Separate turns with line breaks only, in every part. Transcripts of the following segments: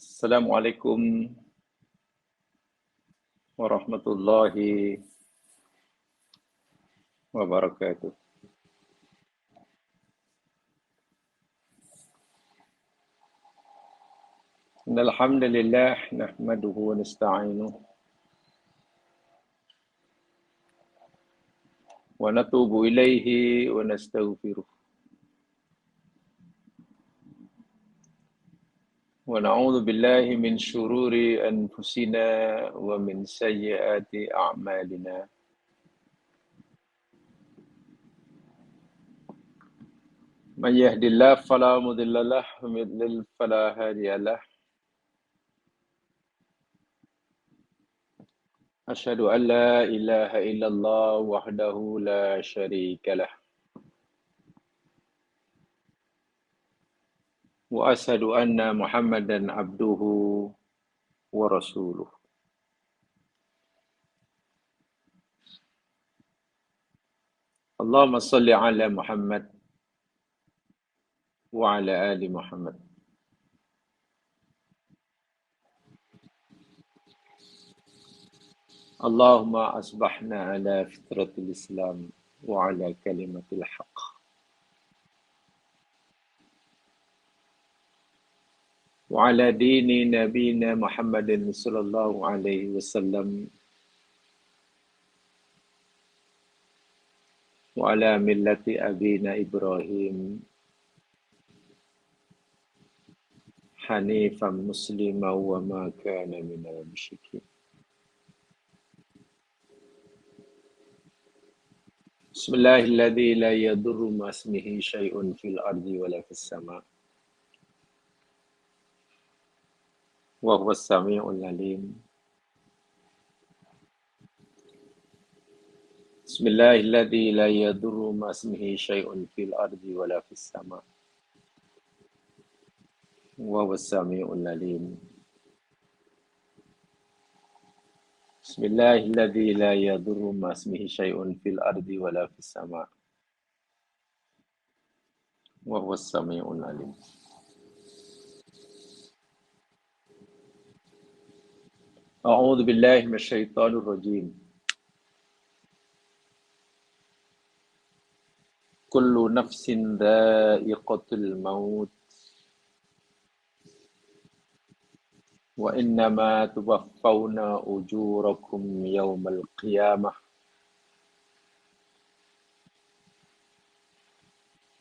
Assalamualaikum warahmatullahi wabarakatuh. Innal hamdalillah nahmaduhu wa nasta'inuhu wa natubu ilaihi wa nastaghfiruh wa na'udzu billahi min syururi anfusina wa min sayyiati a'malina. Man yahdihillahu fala mudilla lahu wa man yudlil fala hadiya lahu. Asyhadu an la ilaha illallah wahdahu la syarika lah. Wa asyhadu anna Muhammadan abduhu wa rasuluh. Allahumma salli ala Muhammad wa ala ali Muhammad. Allahumma asbahna ala fitratil Islam wa ala kalimatil haqq. Wa ala dini nabina Muhammadin sallallahu alaihi wasallam wa ala millati abina Ibrahim hanifan muslima wa ma kana minal musyrikin. Bismillahilladzi la yadurru ma ismihi syai'un fil ardi wala fis sama'. Wa huwas sami'ul alim. Bismillahilladzi la yadurru ma ismihi syai'un fil ardi wala fis sama'. Wa huwas sami'ul alim. Bismillahilladzi la yadurru ma ismihi syai'un fil ardi wala fis sama'. Wa huwas sami'ul alim. A'udzu billahi minasyaitonir rajim. Kullu nafsin dha'iqatul maut. Wa innama tuwaffawna ujurakum yawmal qiyamah.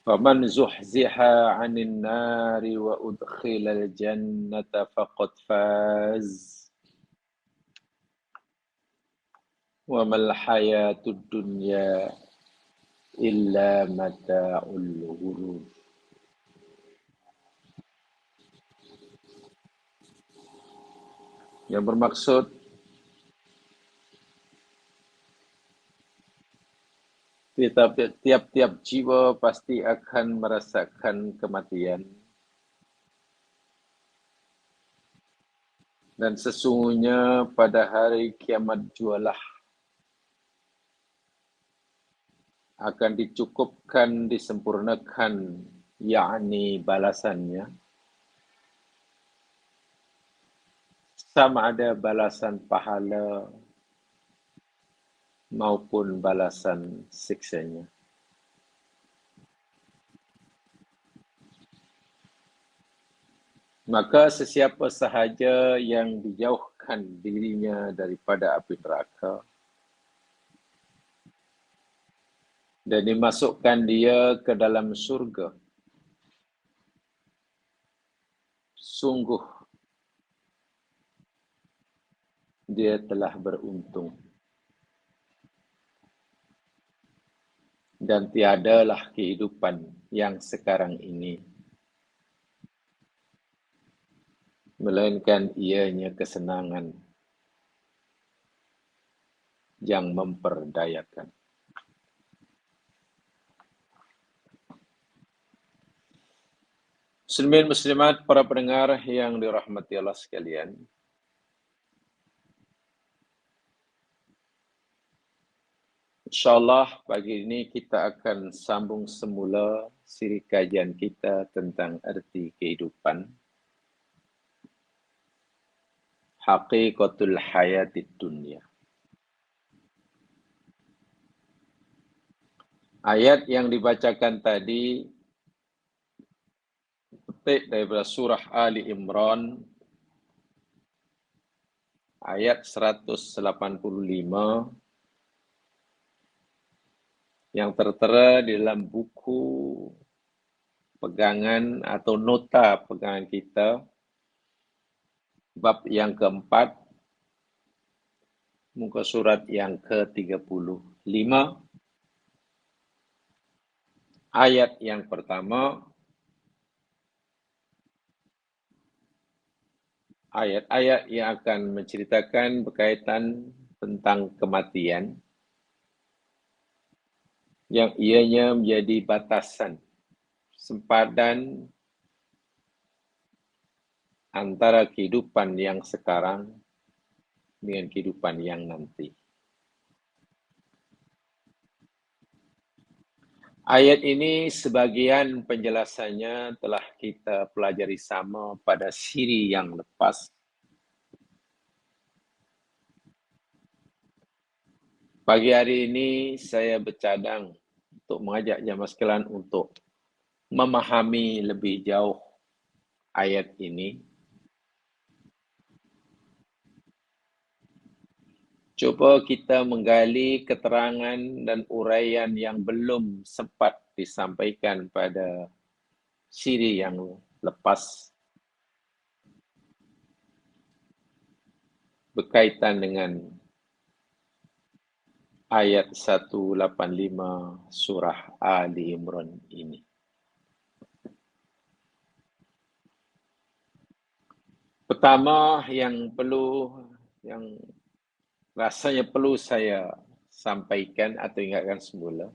Faman zuhziha 'anil nari wa udkhilal jannata faqad faz. Wa mal hayatud dunya illa mata'ul ghurur. Yang bermaksud tiap-tiap jiwa pasti akan merasakan kematian. Dan sesungguhnya pada hari kiamat jualah akan dicukupkan, disempurnakan, yakni balasannya. Sama ada balasan pahala maupun balasan siksanya. Maka sesiapa sahaja yang dijauhkan dirinya daripada api neraka dan dimasukkan dia ke dalam surga, sungguh dia telah beruntung. Dan tiadalah kehidupan yang sekarang ini, melainkan ianya kesenangan yang memperdayakan. Muslimin muslimat, para pendengar yang dirahmati Allah sekalian. InsyaAllah pagi ini kita akan sambung semula siri kajian kita tentang arti kehidupan. haqiqatul hayatid dunya. Ayat yang dibacakan tadi petik daripada surah Ali Imran ayat 185 yang tertera di dalam buku pegangan atau nota pegangan kita, bab yang keempat, muka surat yang ke-35, ayat yang pertama, ayat-ayat yang akan menceritakan berkaitan tentang kematian, yang ianya menjadi batasan, sempadan antara kehidupan yang sekarang dengan kehidupan yang nanti. Ayat ini sebagian penjelasannya telah kita pelajari sama pada siri yang lepas. Pagi hari ini saya bercadang untuk mengajak jemaah sekalian untuk memahami lebih jauh ayat ini. Cuba kita menggali keterangan dan uraian yang belum sempat disampaikan pada siri yang lepas berkaitan dengan ayat 185 surah Ali Imran ini. Pertama yang rasanya perlu saya sampaikan atau ingatkan semula,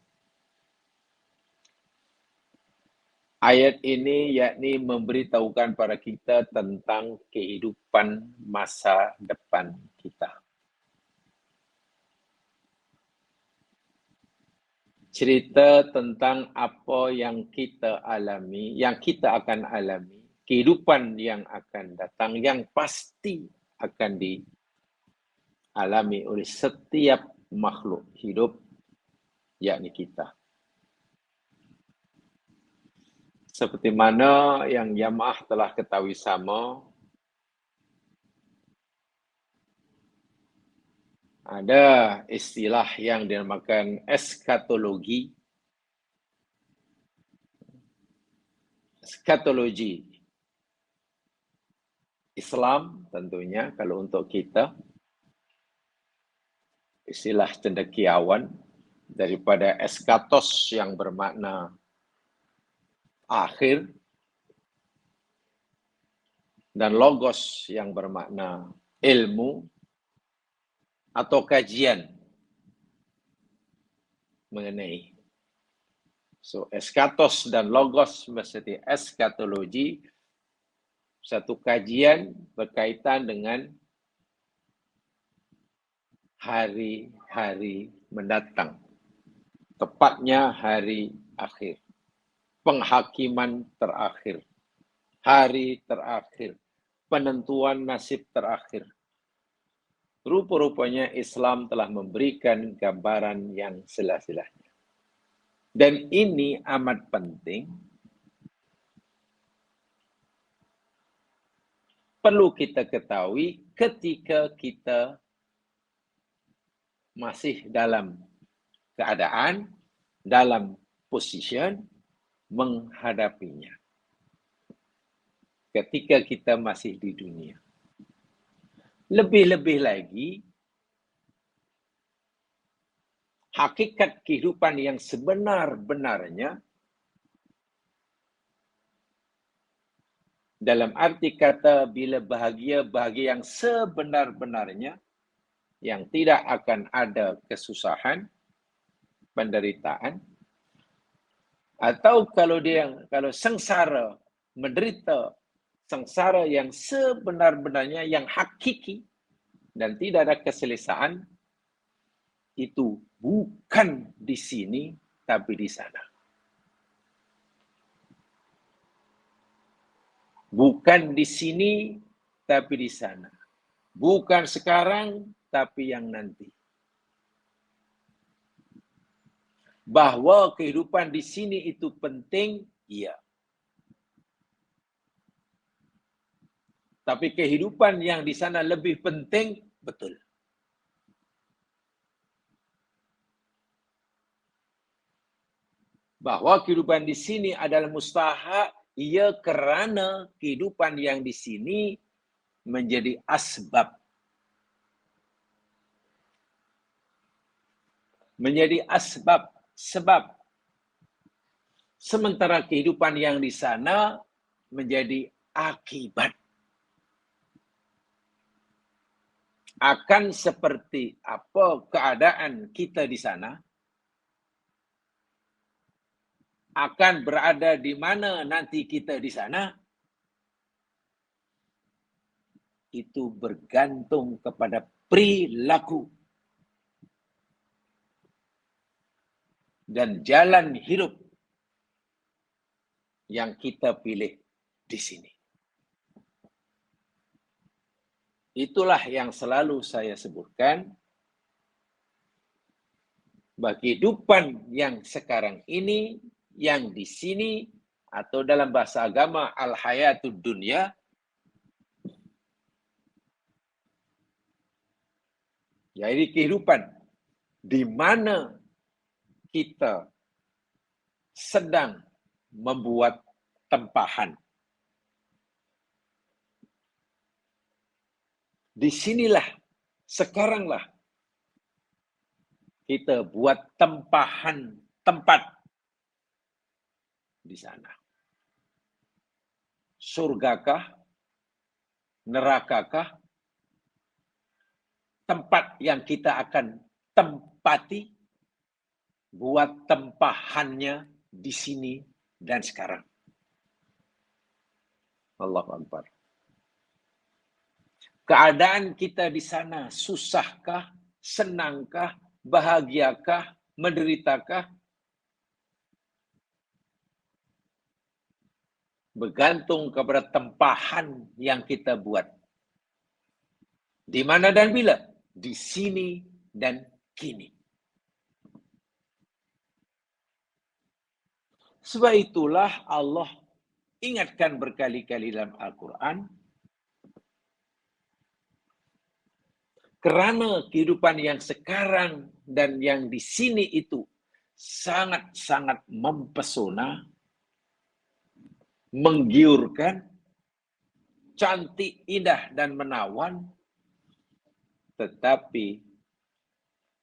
ayat ini yakni memberitahukan pada kita tentang kehidupan masa depan kita. Cerita tentang apa yang kita alami, yang kita akan alami, kehidupan yang akan datang, yang pasti akan dialami oleh setiap makhluk hidup, yakni kita. Seperti mana yang jamaah telah ketahui sama, ada istilah yang dinamakan eskatologi. Eskatologi Islam tentunya, kalau untuk kita, istilah cendekiawan daripada eskatos yang bermakna akhir, dan logos yang bermakna ilmu atau kajian mengenai. So, eskatos dan logos mesti eskatologi, satu kajian berkaitan dengan hari-hari mendatang. Tepatnya hari akhir. Penghakiman terakhir. Hari terakhir. Penentuan nasib terakhir. Rupa-rupanya Islam telah memberikan gambaran yang jelas-jelasnya. Dan ini amat penting. Perlu kita ketahui ketika kita masih dalam keadaan, dalam position menghadapinya. Ketika kita masih di dunia. Lebih-lebih lagi, hakikat kehidupan yang sebenar-benarnya, dalam arti kata bila bahagia yang sebenar-benarnya, yang tidak akan ada kesusahan, penderitaan, atau kalau sengsara, menderita, sengsara yang sebenar-benarnya, yang hakiki, dan tidak ada keselesaan, itu bukan di sini, tapi di sana. Bukan di sini, tapi di sana. Bukan sekarang, tapi yang nanti. Bahwa kehidupan di sini itu penting, iya. Tapi kehidupan yang di sana lebih penting, betul. Bahwa kehidupan di sini adalah mustahak, iya, kerana kehidupan yang di sini menjadi asbab. Menjadi asbab, sebab. Sementara kehidupan yang di sana menjadi akibat. Akan seperti apa keadaan kita di sana, akan berada di mana nanti kita di sana, itu bergantung kepada perilaku dan jalan hidup yang kita pilih di sini. Itulah yang selalu saya sebutkan, bagi kehidupan yang sekarang ini, yang di sini, atau dalam bahasa agama al-hayatud dunya, jadi kehidupan di mana kita sedang membuat tempahan. Disinilah, sekaranglah kita buat tempahan tempat di sana. Surgakah? Nerakakah? Tempat yang kita akan tempati, buat tempahannya di sini dan sekarang. Allahu Akbar. Keadaan kita di sana susahkah, senangkah, bahagiakah, menderitakah? Bergantung kepada tempahan yang kita buat. Di mana dan bila? Di sini dan kini. Sebab itulah Allah ingatkan berkali-kali dalam Al-Quran, kerana kehidupan yang sekarang dan yang di sini itu sangat-sangat mempesona, menggiurkan, cantik, indah, dan menawan, tetapi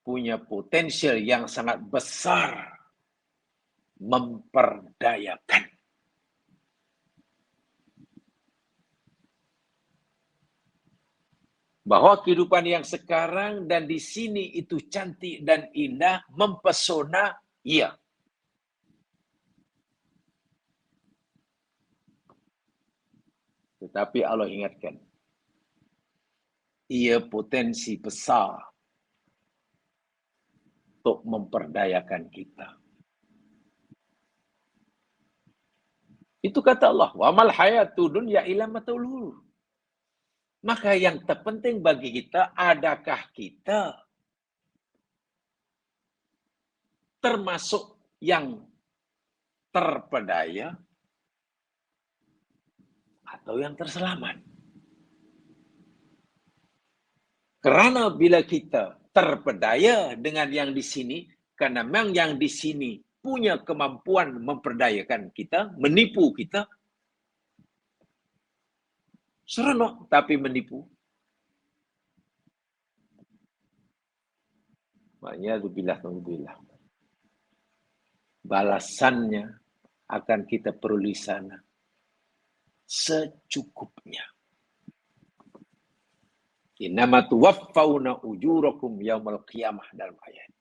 punya potensial yang sangat besar memperdayakan. Bahwa kehidupan yang sekarang dan di sini itu cantik dan indah, mempesona, iya. Tetapi Allah ingatkan, ia potensi besar untuk memperdayakan kita. Itu kata Allah, wa mal hayatud dunya illa mataul ghurur. Maka yang terpenting bagi kita, adakah kita termasuk yang terpedaya atau yang terselamat? Karena bila kita terpedaya dengan yang di sini, karena memang yang di sini punya kemampuan memperdayakan kita, menipu kita, seronok tapi menipu. Maknanya alhamdulillah. Balasannya akan kita peroleh sana secukupnya. Innama tuwaffawna ujurakum yaumal qiyamah dalam ayat.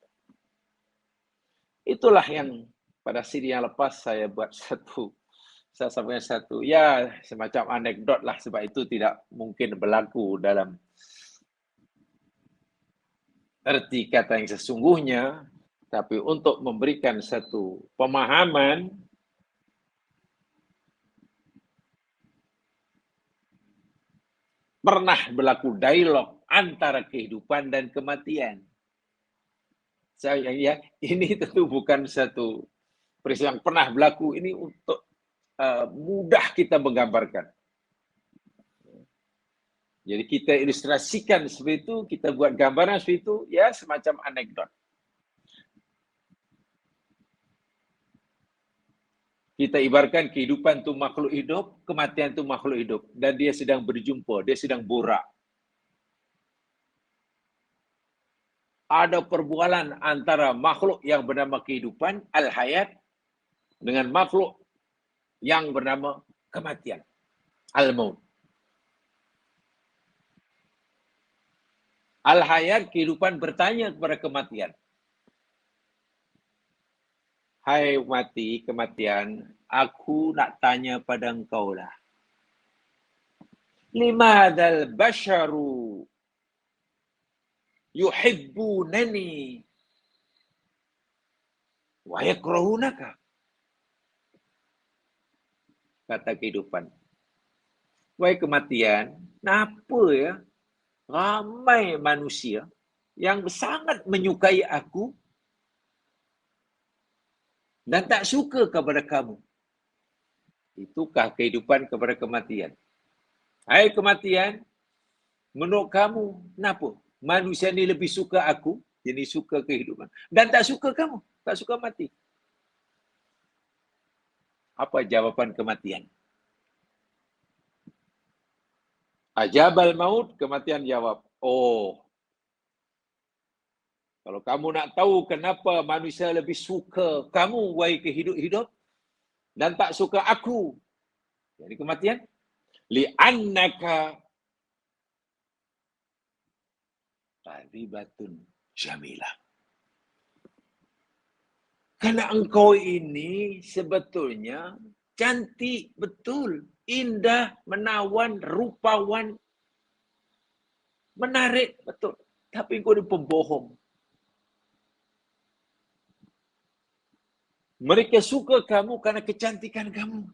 Itulah yang pada siri yang lepas saya buat saya sampaikan satu, ya semacam anekdot lah, sebab itu tidak mungkin berlaku dalam erti kata yang sesungguhnya, tapi untuk memberikan satu pemahaman pernah berlaku dialog antara kehidupan dan kematian. Ya, ini tentu bukan satu peristiwa yang pernah berlaku. Ini untuk mudah kita menggambarkan. Jadi kita ilustrasikan seperti itu, kita buat gambaran seperti itu, ya semacam anekdot. Kita ibaratkan kehidupan itu makhluk hidup, kematian itu makhluk hidup. Dan dia sedang berjumpa, dia sedang borak. Ada perbualan antara makhluk yang bernama kehidupan, al-hayat, dengan makhluk yang bernama kematian, al-maut. Al-hayat, kehidupan bertanya kepada kematian. Hai mati, kematian, aku nak tanya pada engkau lah. Limadal basharu yuhibbunani wa yakrahunaka. Kata kehidupan. Wahai kematian, kenapa ya ramai manusia yang sangat menyukai aku dan tak suka kepada kamu? Itukah kehidupan kepada kematian? Hai kematian, menurut kamu, kenapa? Manusia ni lebih suka aku, jadi suka kehidupan. Dan tak suka kamu, tak suka mati. Apa jawaban kematian? Ajabal maut, kematian jawab, oh, kalau kamu nak tahu kenapa manusia lebih suka kamu, wahai kehidup-hidup, dan tak suka aku, jadi kematian, li'annaka taribatun jamilah. Karena engkau ini sebetulnya cantik betul, indah, menawan, rupawan, menarik betul. Tapi engkau ni pembohong. Mereka suka kamu karena kecantikan kamu.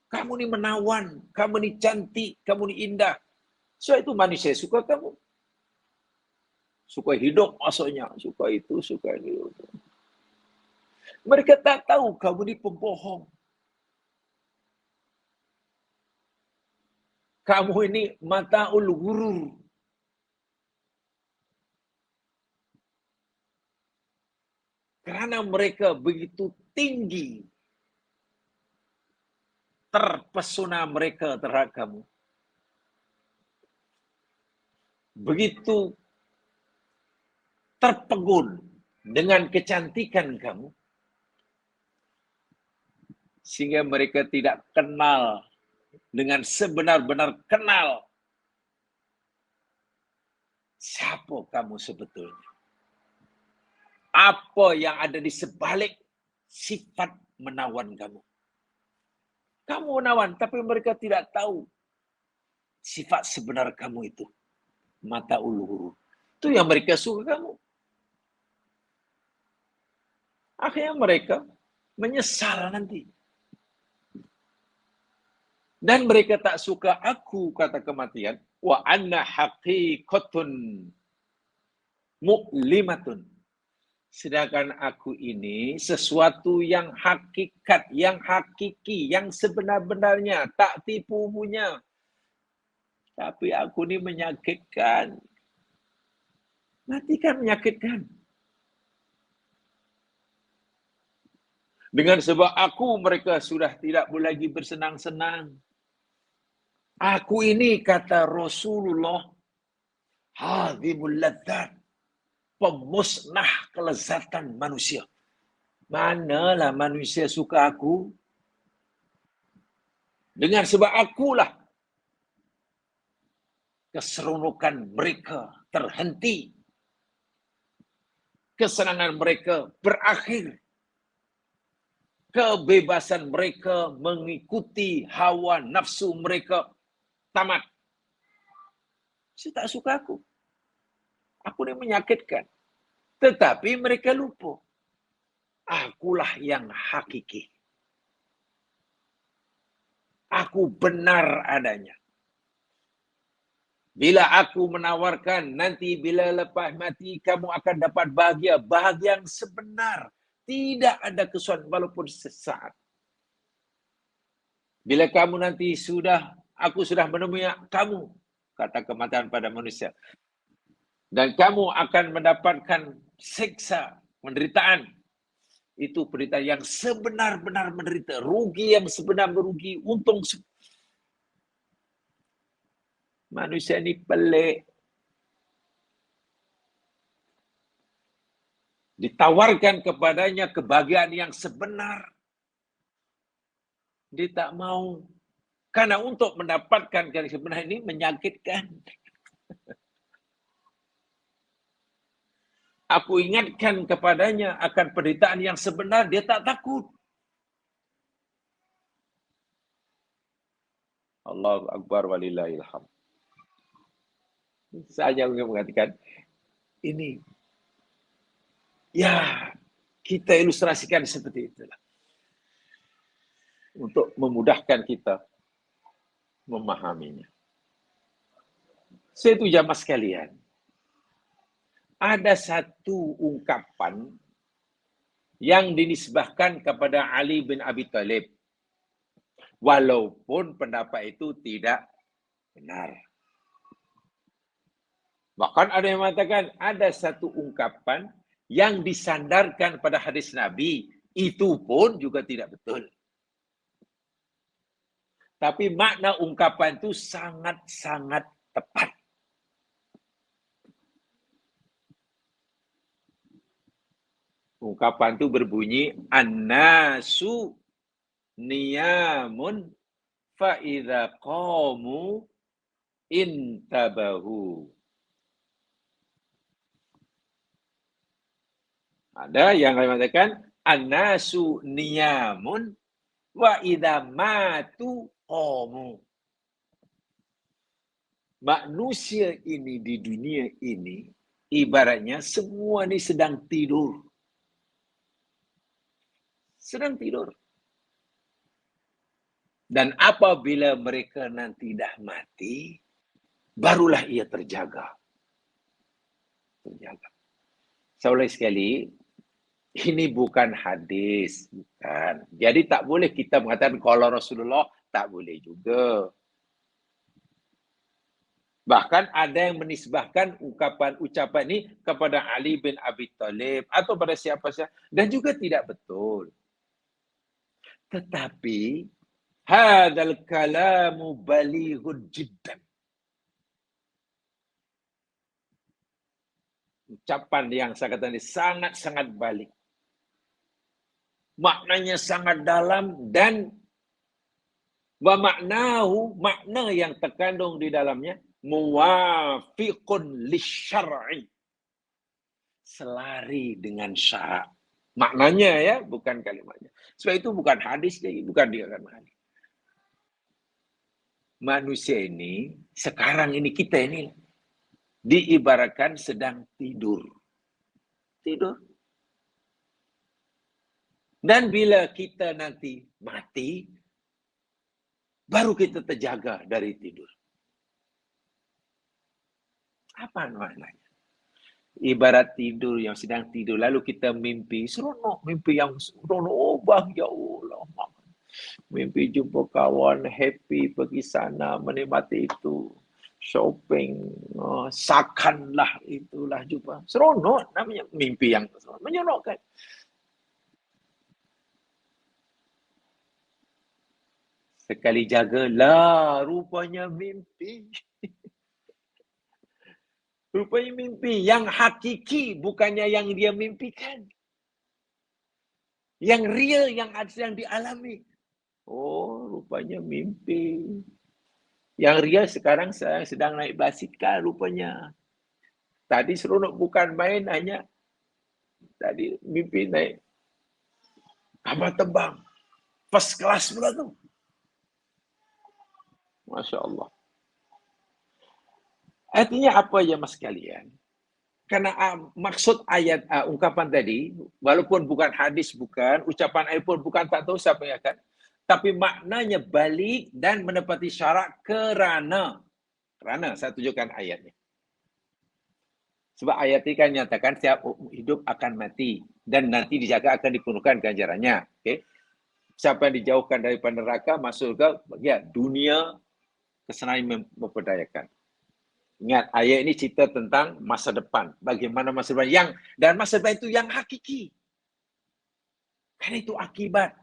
Kamu ni menawan, kamu ni cantik, kamu ni indah. So itu manusia suka kamu. Suka hidup maksudnya, suka itu, suka itu. Mereka tak tahu kamu ni pembohong. Kamu ini mata'ul ghurur. Karena mereka begitu tinggi terpesona mereka terhadap kamu. Begitu terpegun dengan kecantikan kamu. Sehingga mereka tidak kenal dengan sebenar-benar kenal siapa kamu sebetulnya. Apa yang ada di sebalik sifat menawan kamu. Kamu menawan, tapi mereka tidak tahu sifat sebenar kamu itu. Mata ulu. Itu yang mereka suka kamu. Akhirnya mereka menyesal nanti. Dan mereka tak suka aku, kata kematian. Wa anna haqiqatun mu'limatun. Sedangkan aku ini sesuatu yang hakikat, yang hakiki, yang sebenar-benarnya, tak tipu punya. Tapi aku ini menyakitkan. Mati kan menyakitkan. Dengan sebab aku, mereka sudah tidak boleh lagi bersenang-senang. Aku ini, kata Rasulullah, hadhimul ladzat, pemusnah kelezatan manusia. Manalah manusia suka aku? Dengan sebab akulah keseronokan mereka terhenti. Kesenangan mereka berakhir. Kebebasan mereka mengikuti hawa nafsu mereka tamat. Saya tak suka aku. Aku ini menyakitkan. Tetapi mereka lupa. Akulah yang hakiki. Aku benar adanya. Bila aku menawarkan, nanti bila lepas mati, kamu akan dapat bahagia. Bahagia yang sebenar. Tidak ada kesusahan walaupun sesaat. Bila kamu nanti aku sudah menemui kamu, kata kematian pada manusia. Dan kamu akan mendapatkan siksa, penderitaan. Itu penderitaan yang sebenar-benar menderita. Rugi yang sebenar merugi. Untung. Manusia ini pelik. Ditawarkan kepadanya kebahagiaan yang sebenar. Dia tak mau. Karena untuk mendapatkan yang sebenar ini menyakitkan. Aku ingatkan kepadanya akan penderitaan yang sebenar, dia tak takut. Allahu Akbar walillahil hamd. Saya mengatakan, ini, ya, kita ilustrasikan seperti itulah. Untuk memudahkan kita memahaminya. Saya itu jamaah sekalian. Ada satu ungkapan yang dinisbahkan kepada Ali bin Abi Thalib. Walaupun pendapat itu tidak benar. Bahkan ada yang mengatakan ada satu ungkapan yang disandarkan pada hadis Nabi. Itu pun juga tidak betul. Tapi makna ungkapan itu sangat-sangat tepat. Ungkapan itu berbunyi, An-nasu niyamun fa'idha qamu intabahu. Ada yang mengatakan, An-nasu niyamun wa'idha matu qamu. Manusia ini di dunia ini, ibaratnya semua ini sedang tidur. Sedang tidur. Dan apabila mereka nanti dah mati, barulah ia terjaga. Seolah sekali, ini bukan hadis. Bukan. Jadi tak boleh kita mengatakan kalau Rasulullah, tak boleh juga. Bahkan ada yang menisbahkan ucapan ini kepada Ali bin Abi Thalib atau pada siapa-siapa. Dan juga tidak betul. Tetapi hadzal kalamu balighun jiddan. Ucapan yang saya katakan ini sangat-sangat balik. Maknanya sangat dalam dan makna yang terkandung di dalamnya muwafiqun lisyar'i. Selari dengan syarak. Maknanya ya, bukan kalimatnya. Sebab itu bukan hadis, bukan dikatakan hadis. Manusia ini, sekarang ini kita ini, diibaratkan sedang tidur. Tidur. Dan bila kita nanti mati, baru kita terjaga dari tidur. Apa maknanya? Ibarat tidur yang sedang tidur, lalu kita mimpi, seronok mimpi yang seronok, oh bahagia, Allah. Mimpi jumpa kawan, happy, pergi sana, menikmati itu, shopping, sakanlah, itulah jumpa. Seronok, namanya mimpi yang menyeronokkan. Sekali jaga, lah rupanya mimpi. Rupanya mimpi yang hakiki, bukannya yang dia mimpikan. Yang real, yang sedang dialami. Oh, rupanya mimpi. Yang real sekarang saya sedang naik basikal rupanya. Tadi seronok bukan main, hanya tadi mimpi naik kapal terbang. First class pula tu. Masya Allah. Artinya apa ya mas kalian? Karena maksud ayat ungkapan tadi, walaupun bukan hadis, bukan, ucapan ayat pun bukan, tak tahu siapa yang akan. Tapi maknanya balik dan menepati syarat kerana Kerana saya tunjukkan ayatnya. Sebab ayat ini kan nyatakan setiap hidup akan mati dan nanti dijaga akan dipenuhkan ganjarannya. Okay? Siapa yang dijauhkan daripada neraka masuk ke ya, dunia kesenangan memperdayakan. Ingat, ayat ini cerita tentang masa depan. Bagaimana masa depan dan masa depan itu yang hakiki. Karena itu akibat.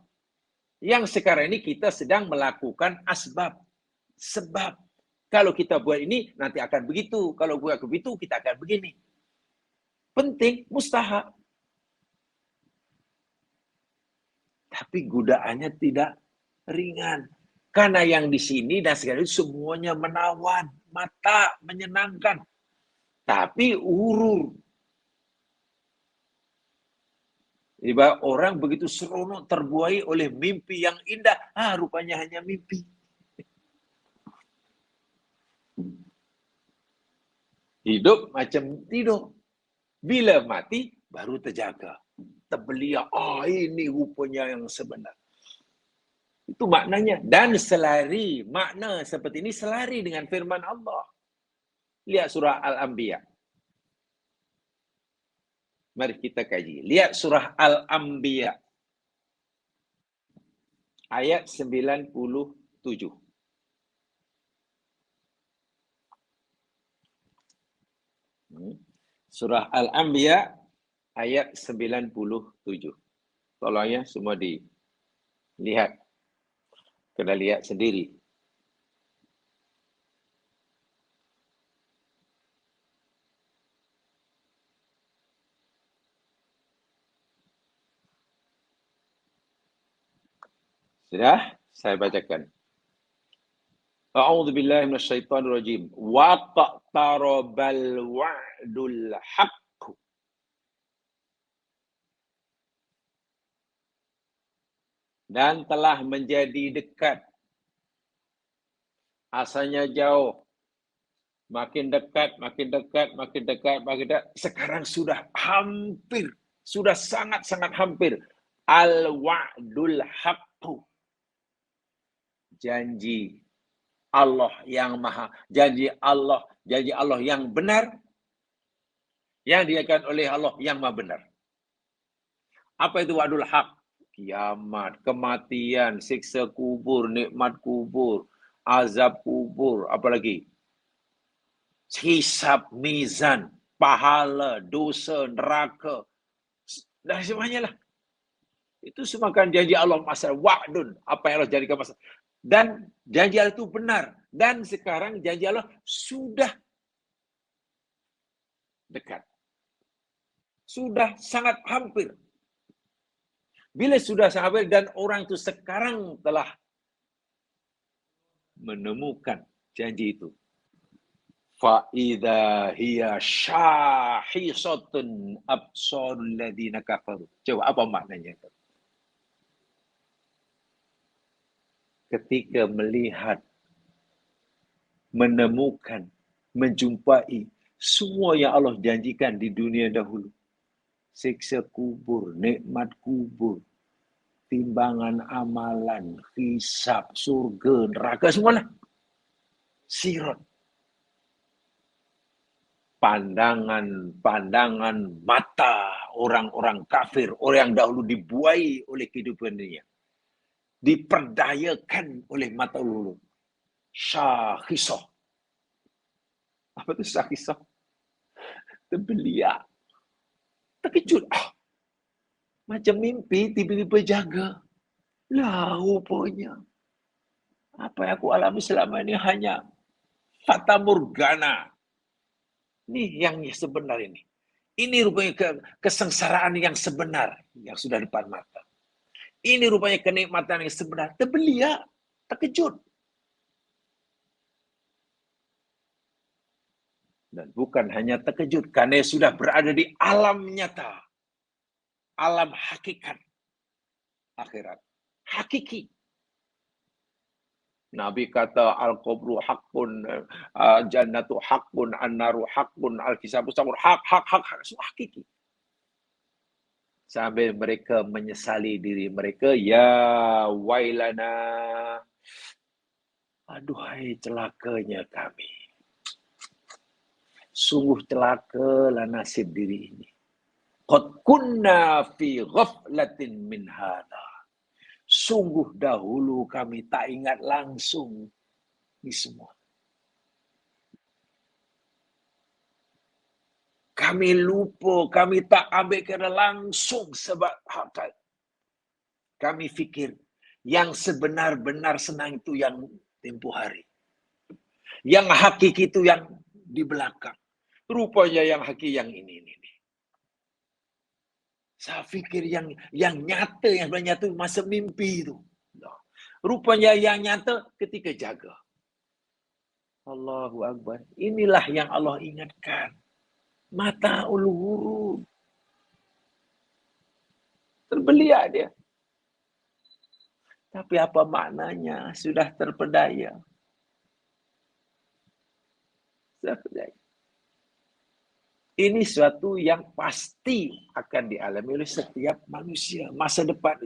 Yang sekarang ini kita sedang melakukan asbab. Sebab. Kalau kita buat ini, nanti akan begitu. Kalau buat begitu, kita akan begini. Penting, mustahak. Tapi godaannya tidak ringan. Karena yang di sini dan sekarang itu semuanya menawan, mata, menyenangkan. Tapi urur. Tiba orang begitu seronok terbuai oleh mimpi yang indah. Rupanya hanya mimpi. Hidup macam tidur. Bila mati, baru terjaga. Terbelia, ini rupanya yang sebenar. Itu maknanya. Dan selari, makna seperti ini selari dengan firman Allah. Lihat surah Al-Anbiya. Mari kita kaji. Lihat surah Al-Anbiya. Ayat 97. Surah Al-Anbiya ayat 97. Tolong ya semua dilihat. Kena lihat sendiri. Sudah? Saya bacakan. A'udzu billahi minasyaitonir rajim. Wa taqtarabal wa'dul haqq. Dan telah menjadi dekat. Asalnya jauh. Makin dekat, makin dekat, makin dekat, makin dekat. Sekarang sudah hampir. Sudah sangat-sangat hampir. Al-wa'dul haqq. Janji Allah yang maha. Janji Allah yang benar. Yang diakan oleh Allah yang maha benar. Apa itu wa'dul haq? Kiamat, kematian, siksa kubur, nikmat kubur, azab kubur, apalagi? Hisab, mizan, pahala, dosa, neraka. Dan semuanya lah. Itu semua kan janji Allah masa wa'dun. Apa yang Allah jadikan masa. Dan janji Allah itu benar. Dan sekarang janji Allah sudah dekat. Sudah sangat hampir. Bila sudah sangat hampir dan orang itu sekarang telah menemukan janji itu. Fa'idha hiya syahisatun absarul ladina kafaru. Coba apa maknanya? Ketika melihat, menemukan, menjumpai semua yang Allah janjikan di dunia dahulu. Siksa kubur, nikmat kubur, timbangan amalan, hisab, surga, neraka, semualah. Sirat. Pandangan mata orang-orang kafir, orang yang dahulu dibuai oleh kehidupan dunia. Diperdayakan oleh mata ulul. Syakhisah. Apa itu syakhisah? Terbeliak. Terkejut. Macam mimpi, tiba-tiba jaga. Lah, rupanya. Apa yang aku alami selama ini hanya fata morgana. Ini yang sebenar ini. Ini rupanya kesengsaraan yang sebenar. Yang sudah depan mata. Ini rupanya kenikmatan yang sebenar. Terbeliak. Terkejut. Dan bukan hanya terkejut. Karena sudah berada di alam nyata. Alam hakikat. Akhirat. Hakiki. Nabi kata al-qabru haqqun, jannatu haqqun, an-naru haqqun, al-kisabu sabur, hak, semua hakiki. Sambil mereka menyesali diri mereka, ya wailana, aduhai celakanya kami. Sungguh celakalah nasib diri ini. Qad kunna fi ghaflatin min hadha. Sungguh dahulu kami tak ingat langsung ini semua. Kami lupa, kami tak ambil kira langsung sebab kami fikir yang sebenar-benar senang itu yang tempoh hari. Yang hakiki itu yang di belakang. Rupanya yang hakiki yang ini. Saya fikir yang nyata, yang nyata masa mimpi itu. Rupanya yang nyata ketika jaga. Allahu Akbar. Inilah yang Allah ingatkan. Mata ulu terbeliak dia. Tapi apa maknanya? Sudah terpedaya. Ini suatu yang pasti akan dialami oleh setiap manusia. Masa depan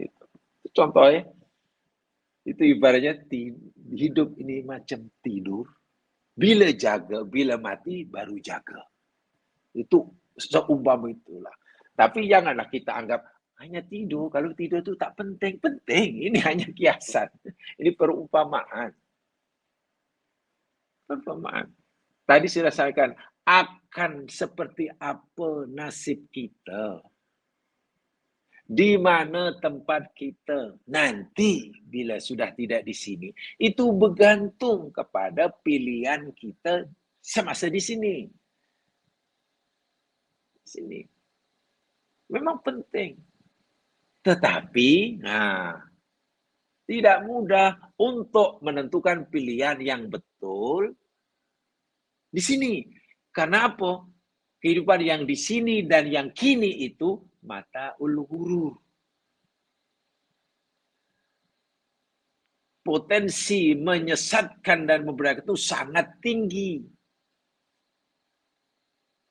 itu. Contohnya, itu ibaratnya hidup ini macam tidur. Bila jaga, bila mati, baru jaga. Itu seumpama itulah. Tapi janganlah kita anggap hanya tidur. Kalau tidur itu tak penting. Penting. Ini hanya kiasan. Ini perumpamaan. Tadi saya sampaikan, akan seperti apa nasib kita. Di mana tempat kita nanti bila sudah tidak di sini. Itu bergantung kepada pilihan kita semasa di sini. Memang penting. Tetapi, tidak mudah untuk menentukan pilihan yang betul di sini. Karena apa? Kehidupan yang di sini dan yang kini itu mata ghurur. Potensi menyesatkan dan memberatkan itu sangat tinggi.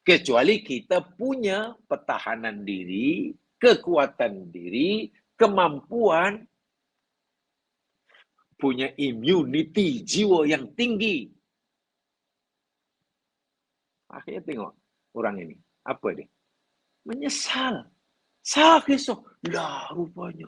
Kecuali kita punya pertahanan diri, kekuatan diri, kemampuan, punya immunity jiwa yang tinggi. Akhirnya tengok orang ini. Apa dia? Menyesal. Sakit so. Rupanya.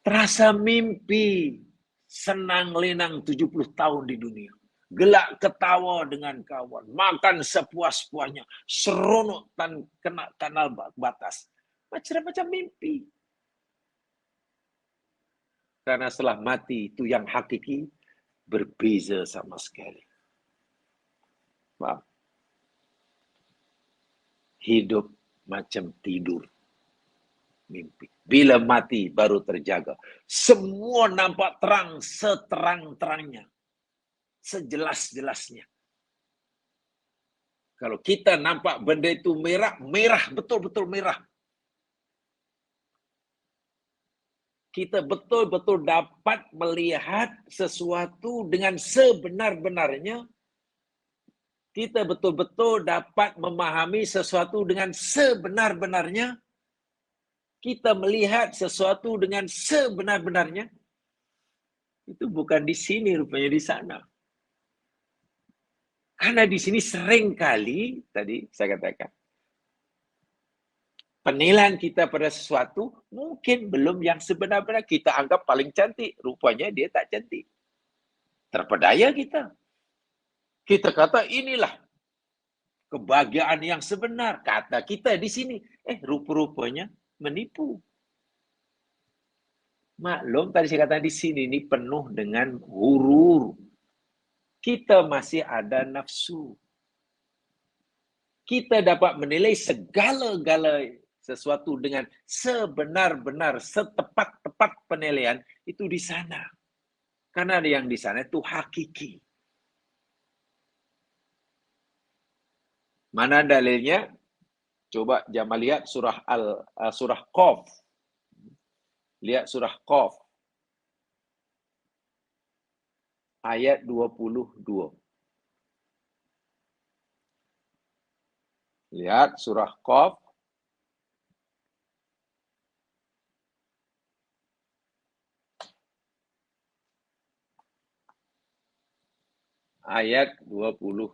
Terasa mimpi. Senang lenang 70 tahun di dunia. Gelak ketawa dengan kawan. Makan sepuas-puasnya. Seronok kena kanal batas. Macam-macam mimpi. Karena setelah mati itu yang hakiki berbeza sama sekali. Hidup macam tidur. Mimpi. Bila mati baru terjaga. Semua nampak terang seterang-terangnya. Sejelas-jelasnya. Kalau kita nampak benda itu merah, merah, betul-betul merah. Kita betul-betul dapat melihat sesuatu dengan sebenar-benarnya. Kita betul-betul dapat memahami sesuatu dengan sebenar-benarnya. Kita melihat sesuatu dengan sebenar-benarnya. Itu bukan di sini, rupanya di sana. Karena di sini seringkali, tadi saya katakan, penilaian kita pada sesuatu mungkin belum yang sebenar-benar. Kita anggap paling cantik, rupanya dia tak cantik. Terpedaya kita. Kita kata inilah kebahagiaan yang sebenar. Kata kita di sini, rupa-rupanya menipu. Maklum tadi saya kata di sini ini penuh dengan ghurur. Kita masih ada nafsu. Kita dapat menilai segala-gala sesuatu dengan sebenar-benar, setepat-tepat penilaian itu di sana. Karena yang di sana itu hakiki. Mana dalilnya? Coba jamaah lihat surah Qaf. Lihat surah Qaf. Ayat 22. Lihat surah Qaf. ayat 22.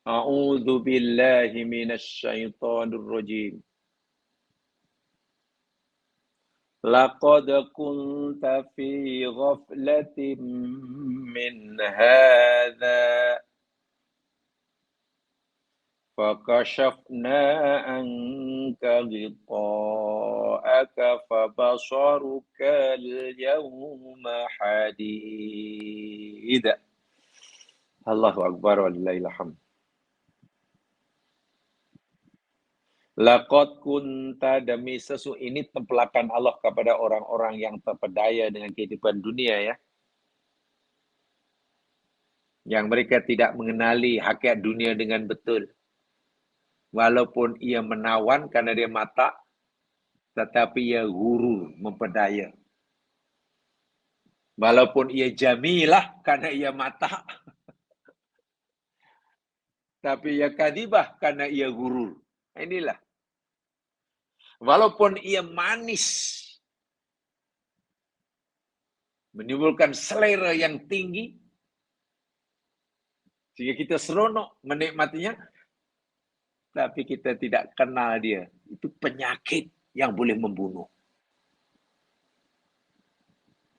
A'udzu billahi minasy syaithanir rajim. Laqad kunta fi ghaflatin min hadza fakashafna anka ghita'aka fabasaruka al-yawma hadid. Allahu Akbar walillahil hamd. Laqad kunta, demi ini tempelakan Allah kepada orang-orang yang terpedaya dengan kehidupan dunia ya. Yang mereka tidak mengenali hakikat dunia dengan betul. Walaupun ia menawan karena dia mata, tetapi ia gurur, mempedaya. Walaupun ia jamilah karena ia mata, tapi ia kadibah karena ia gurur. Inilah. Walaupun ia manis, menimbulkan selera yang tinggi, sehingga kita seronok menikmatinya, tapi kita tidak kenal dia. Itu penyakit yang boleh membunuh.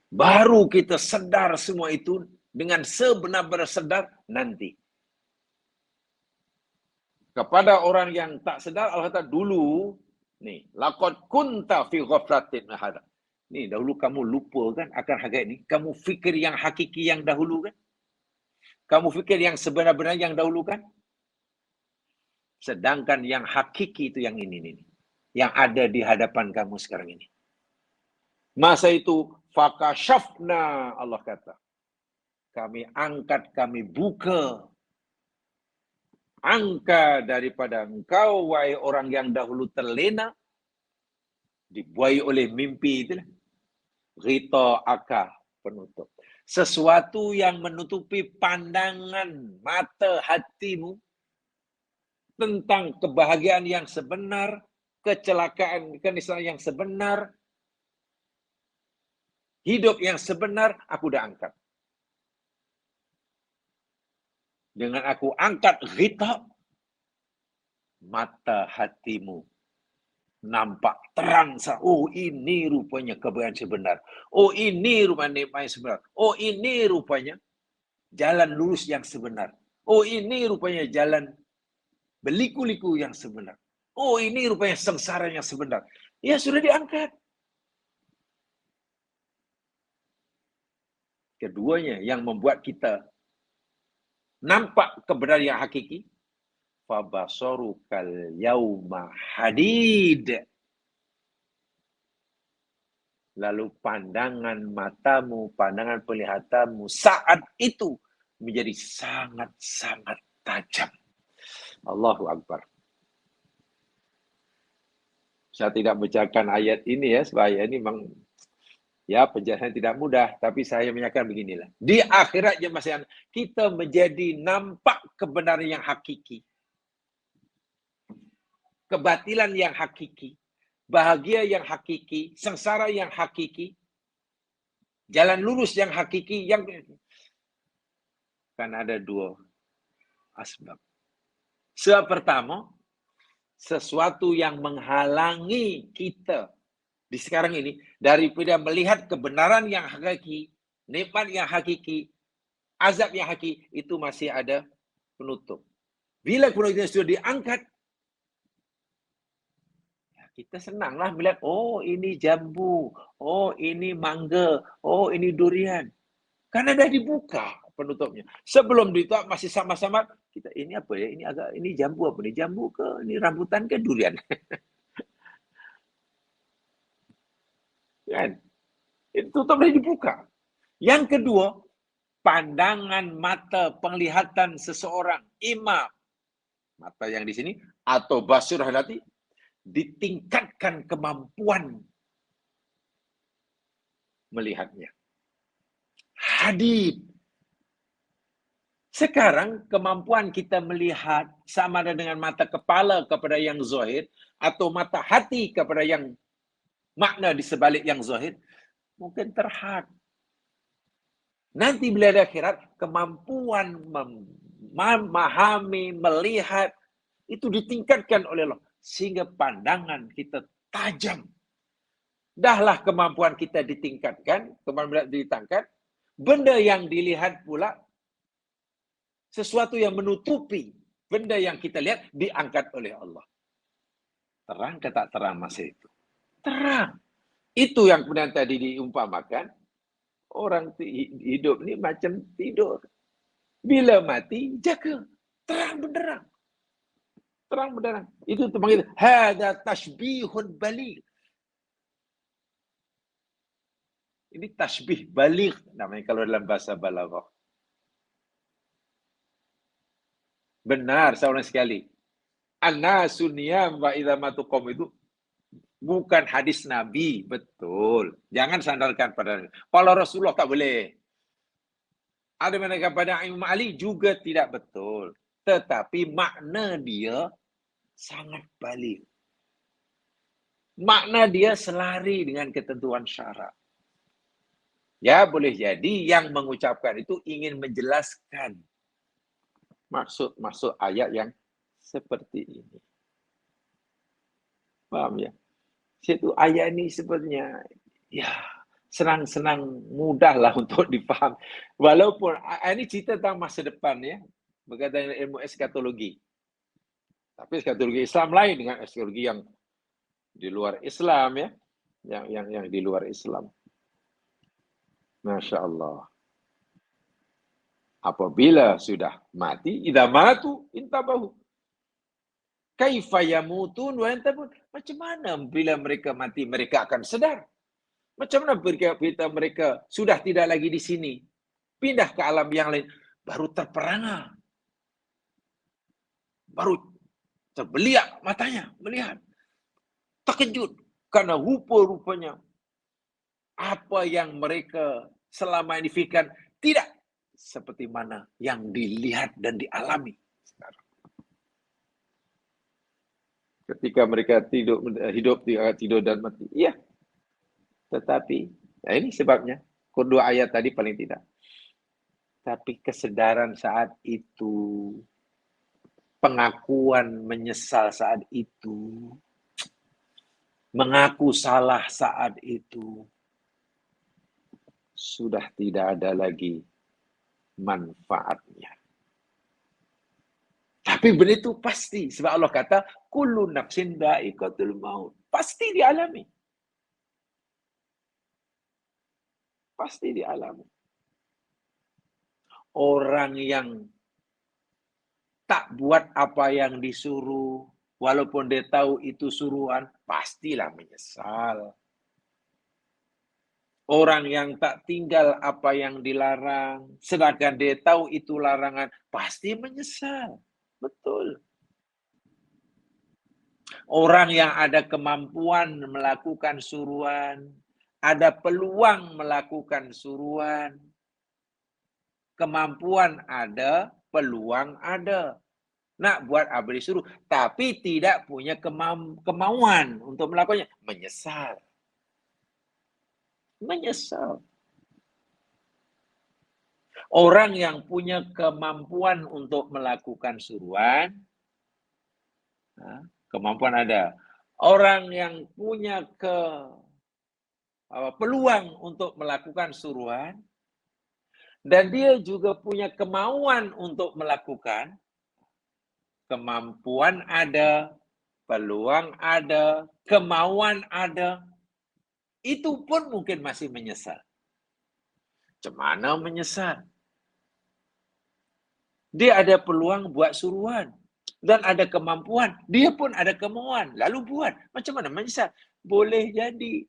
Baru kita sedar semua itu dengan sebenar-benar sedar nanti. Kepada orang yang tak sedar, Allah kata dulu, nih, laqad kunta fi ghaflatin hada. Nih, dahulu kamu lupa kan akan hakikat ini. Kamu fikir yang hakiki yang dahulu kan? Kamu fikir yang sebenar-benar yang dahulu kan? Sedangkan yang hakiki itu yang ini. Yang ada di hadapan kamu sekarang ini. Masa itu, fakashafna, Allah kata. Kami angkat, kami buka angka daripada engkau, wahai orang yang dahulu terlena, dibuai oleh mimpi itu. Rita aka, penutup. Sesuatu yang menutupi pandangan mata hatimu tentang kebahagiaan yang sebenar, kecelakaan, keniscayaan yang sebenar, hidup yang sebenar, aku udah angkat. Dengan aku angkat ghita, mata hatimu nampak terang. Oh, ini rupanya kebahagiaan sebenar. Oh, ini rupanya nikmat yang sebenar. Oh, ini rupanya jalan lurus yang sebenar. Oh, ini rupanya jalan beliku-liku yang sebenar. Oh, ini rupanya sengsara yang sebenar. Ya, sudah diangkat. Keduanya yang membuat kita nampak kebenaran yang hakiki, fabasarukal yauma hadid. Lalu pandangan matamu, pandangan penglihatanmu saat itu menjadi sangat-sangat tajam. Allahu Akbar. Saya tidak bacakan ayat ini ya, sebab ayat ini memang ya penjelasan tidak mudah, tapi saya menyatakan beginilah. Di akhirat ya masih kita menjadi nampak kebenaran yang hakiki. Kebatilan yang hakiki. Bahagia yang hakiki. Sengsara yang hakiki. Jalan lurus yang hakiki. Kan ada dua asbab. Sebab pertama, sesuatu yang menghalangi kita di sekarang ini daripada melihat kebenaran yang hakiki, nikmat yang hakiki, azab yang hakiki, itu masih ada penutup. Bila penutup sudah diangkat, kita senanglah melihat, oh ini jambu, oh ini mangga, oh ini durian. Karena dah dibuka penutupnya. Sebelum ditutup masih sama-sama, kita ini apa ya? Ini jambu apa nih? Jambu ke? Ini rambutan ke durian? Kan? Itu tutup dah dibuka. Yang kedua, pandangan mata penglihatan seseorang, imam, mata yang di sini, atau basirah hati, ditingkatkan kemampuan melihatnya. Hadid. Sekarang kemampuan kita melihat sama ada dengan mata kepala kepada yang zahir atau mata hati kepada yang makna di sebalik yang zahir, mungkin terhad. Nanti bila ada akhirat, kemampuan memahami, melihat, itu ditingkatkan oleh Allah. Sehingga pandangan kita tajam. Dahlah kemampuan kita ditingkatkan, kemampuan ditangkat, benda yang dilihat pula, sesuatu yang menutupi benda yang kita lihat, diangkat oleh Allah. Terang ke tak terang masa itu? Terang. Itu yang kemudian tadi diumpamakan, orang hidup ni macam tidur. Bila mati, jaga. Terang benderang. Terang benderang. Itu terpanggil, hada tashbihun baligh. Ini tashbih baligh namanya kalau dalam bahasa balaghah. Benar, seorang sekali. An-nasu niyam wa idza matu qaum itu bukan hadis Nabi, betul. Jangan sandarkan pada kalau Rasulullah tak boleh. Ada mereka pada Imam Ali juga tidak betul. Tetapi makna dia sangat baligh. Makna dia selari dengan ketentuan syarak. Ya, boleh jadi yang mengucapkan itu ingin menjelaskan maksud ayat yang seperti ini. Paham ya? Situ ayat ini sebenarnya ya senang-senang mudahlah untuk dipaham. Walaupun ini cerita tentang masa depan ya, berkaitan dengan ilmu eskatologi. Tapi eskatologi Islam lain dengan eskatologi yang di luar Islam ya, yang di luar Islam. Masya Allah. Apabila sudah mati, idza matu intabahu. Kaifa yamutun wa yantabun. Macam mana bila mereka mati mereka akan sedar? Macam mana bila mereka sudah tidak lagi di sini, pindah ke alam yang lain, baru terperangah. Baru terbeliak matanya, melihat. Terkejut karena rupa-rupanya apa yang mereka selama ini fikirkan tidak seperti mana yang dilihat dan dialami sekarang. Ketika mereka hidup tidur dan mati. Iya. Tetapi, nah ini sebabnya. Kedua ayat tadi paling tidak. Tapi kesadaran saat itu, pengakuan menyesal saat itu, mengaku salah saat itu, sudah tidak ada lagi manfaatnya. Tapi benda itu pasti. Sebab Allah kata, kullu nafsin dha'iqatul maut. Pasti dialami. Pasti dialami. Orang yang tak buat apa yang disuruh, walaupun dia tahu itu suruhan, pastilah menyesal. Orang yang tak tinggal apa yang dilarang, sedangkan dia tahu itu larangan, pasti menyesal. Betul. Orang yang ada kemampuan melakukan suruhan, ada peluang melakukan suruhan, kemampuan ada, peluang ada. Nak buat apa disuruh, tapi tidak punya kemauan untuk melakukannya, menyesal. Menyesal. Orang yang punya kemampuan untuk melakukan suruhan, kemampuan ada. Orang yang punya peluang untuk melakukan suruhan, dan dia juga punya kemauan untuk melakukan, kemampuan ada, peluang ada, kemauan ada, itu pun mungkin masih menyesal. Macam mana menyesal? Dia ada peluang buat suruhan dan ada kemampuan. Dia pun ada kemauan, lalu buat. Macam mana menyesal? Boleh jadi.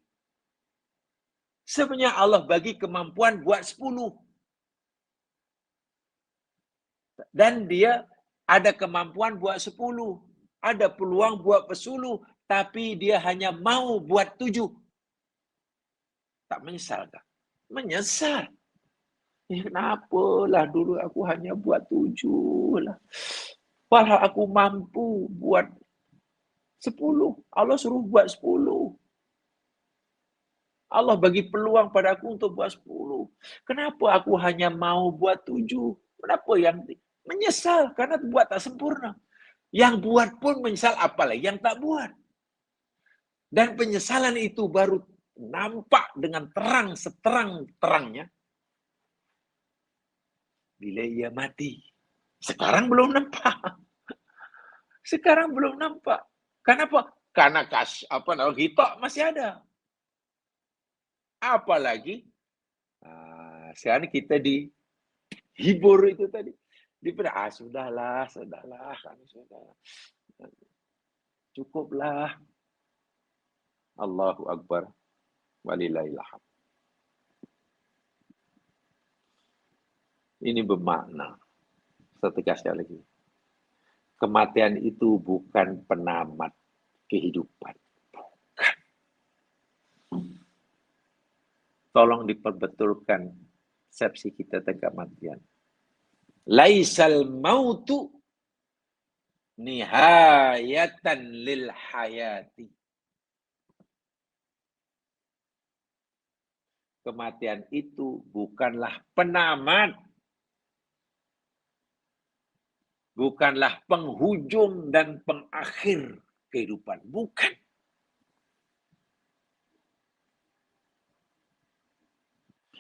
Sebenarnya Allah bagi kemampuan buat 10. Dan dia ada kemampuan buat 10. Ada peluang buat 10. Tapi dia hanya mau buat 7. Tak menyesal tak? Menyesal. Kenapalah dulu aku hanya buat 7 lah. Padahal aku mampu buat 10. Allah suruh buat 10. Allah bagi peluang pada aku untuk buat 10. Kenapa aku hanya mau buat 7? Kenapa yang menyesal karena buat tak sempurna? Yang buat pun menyesal, apalagi yang tak buat. Dan penyesalan itu baru nampak dengan terang seterang-terangnya bila ia mati. Sekarang belum nampak. Sekarang belum nampak. Kenapa? Karena kita masih ada. Apalagi sekarang kita dihibur itu tadi. Sudahlah, cukuplah. Allahu Akbar. Walillahil hamd. Ini bermakna. Saya tegaskan lagi. Kematian itu bukan penamat kehidupan. Bukan. Tolong diperbetulkan persepsi kita tentang kematian. Laisal mautu nihayatan lil hayati. Kematian itu bukanlah penamat, bukanlah penghujung dan pengakhir kehidupan. Bukan.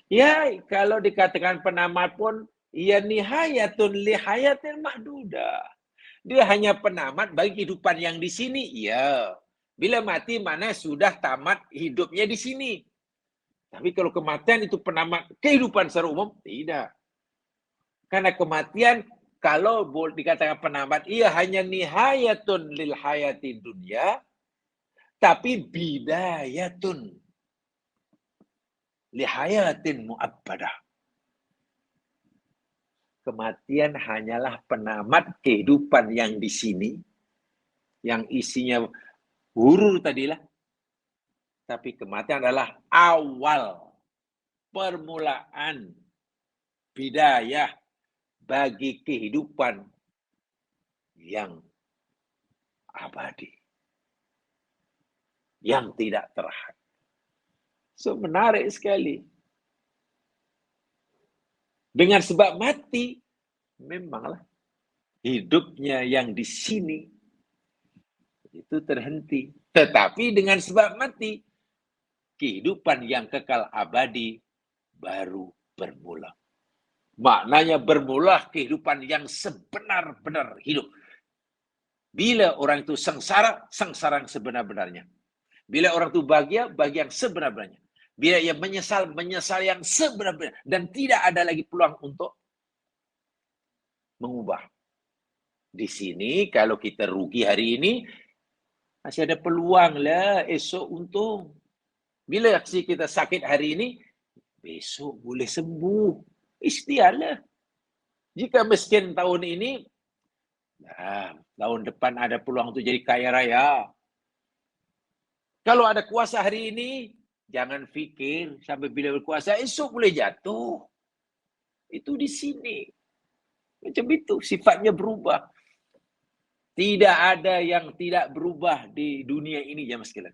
Ya, kalau dikatakan penamat pun, ya nihayatun lihayatin mahduda. Dia hanya penamat bagi kehidupan yang di sini. Ya. Bila mati, mana sudah tamat hidupnya di sini. Tapi kalau kematian itu penamat kehidupan secara umum, tidak. Karena kematian, kalau boleh dikatakan penamat, ia hanya nihayatun lil hayati dunia, tapi bidayatun lihayatin mu'abbadah. Kematian hanyalah penamat kehidupan yang di sini, yang isinya hurur tadilah. Tapi kematian adalah awal, permulaan, bidayah bagi kehidupan yang abadi, yang tidak terakhir. So, menarik sekali. Dengan sebab mati, memanglah hidupnya yang di sini itu terhenti. Tetapi dengan sebab mati, kehidupan yang kekal abadi baru bermula. Maknanya bermula kehidupan yang sebenar-benar hidup. Bila orang itu sengsara, sengsara yang sebenar-benarnya. Bila orang itu bahagia, bahagia yang sebenar-benarnya. Bila ia menyesal, menyesal yang sebenar-benarnya. Dan tidak ada lagi peluang untuk mengubah. Di sini, kalau kita rugi hari ini, masih ada peluang lah esok untung. Bila kita sakit hari ini, besok boleh sembuh. Ikhtiarlah. Jika miskin tahun ini, tahun depan ada peluang untuk jadi kaya raya. Kalau ada kuasa hari ini, jangan fikir sampai bila berkuasa, esok boleh jatuh. Itu di sini. Macam itu, sifatnya berubah. Tidak ada yang tidak berubah di dunia ini, jemaah sekalian.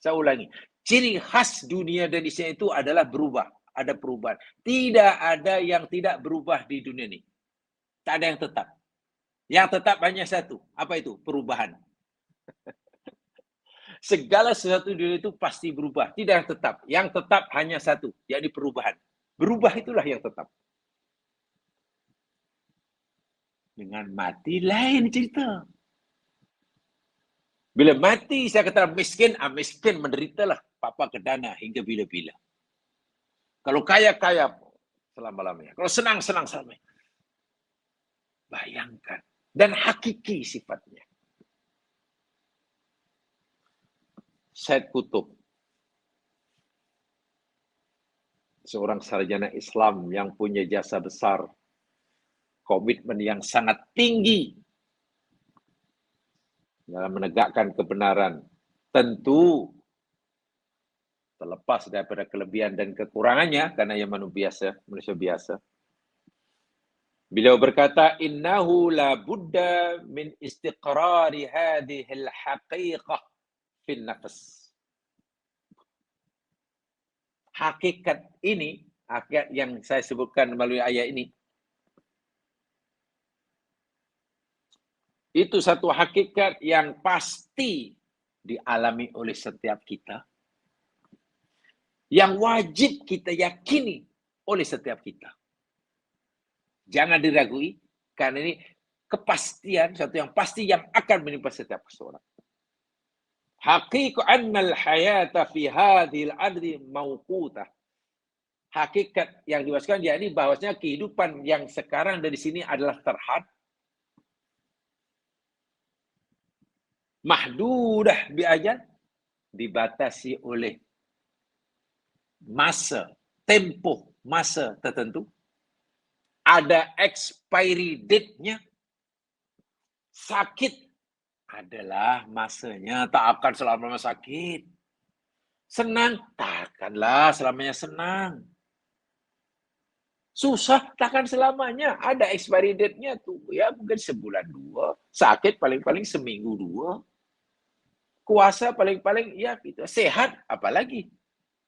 Saya ulangi. Ciri khas dunia dan di sini itu adalah berubah. Ada perubahan. Tidak ada yang tidak berubah di dunia ini. Tak ada yang tetap. Yang tetap hanya satu. Apa itu? Perubahan. Segala sesuatu di dunia itu pasti berubah. Tidak yang tetap. Yang tetap hanya satu. Yakni perubahan. Berubah itulah yang tetap. Dengan mati lain cerita. Bila mati, saya kata miskin, miskin menderitalah papa kedana hingga bila-bila. Kalau kaya-kaya selama-lamanya. Kalau senang-senang selamanya. Bayangkan. Dan hakiki sifatnya. Said Qutb, seorang sarjana Islam yang punya jasa besar, komitmen yang sangat tinggi dalam menegakkan kebenaran. Tentu terlepas daripada kelebihan dan kekurangannya, karena ia manusia biasa. Beliau berkata, innahu la budda min istiqrari hadhil haqiqah fin nafs. Hakikat ini, hakikat yang saya sebutkan melalui ayat ini, itu satu hakikat yang pasti dialami oleh setiap kita, yang wajib kita yakini oleh setiap kita. Jangan diragui, karena ini kepastian, satu yang pasti yang akan menimpa setiap seorang. Haqiqatu annal hayata fi hadhil ardi mauqutah. Hakikat yang diwaskan yakni bahwasanya kehidupan yang sekarang dari sini adalah terhad, mahdudah bi ajal, dibatasi oleh masa, tempoh masa tertentu. Ada expiry date-nya. Sakit adalah masanya, tak akan selama sakit. Senang, tak akanlah selamanya senang. Susah, takkan selamanya. Ada expiry date-nya tuh. Ya mungkin sebulan 2. Sakit paling-paling seminggu 2. Kuasa paling-paling ya gitu. Sehat apalagi.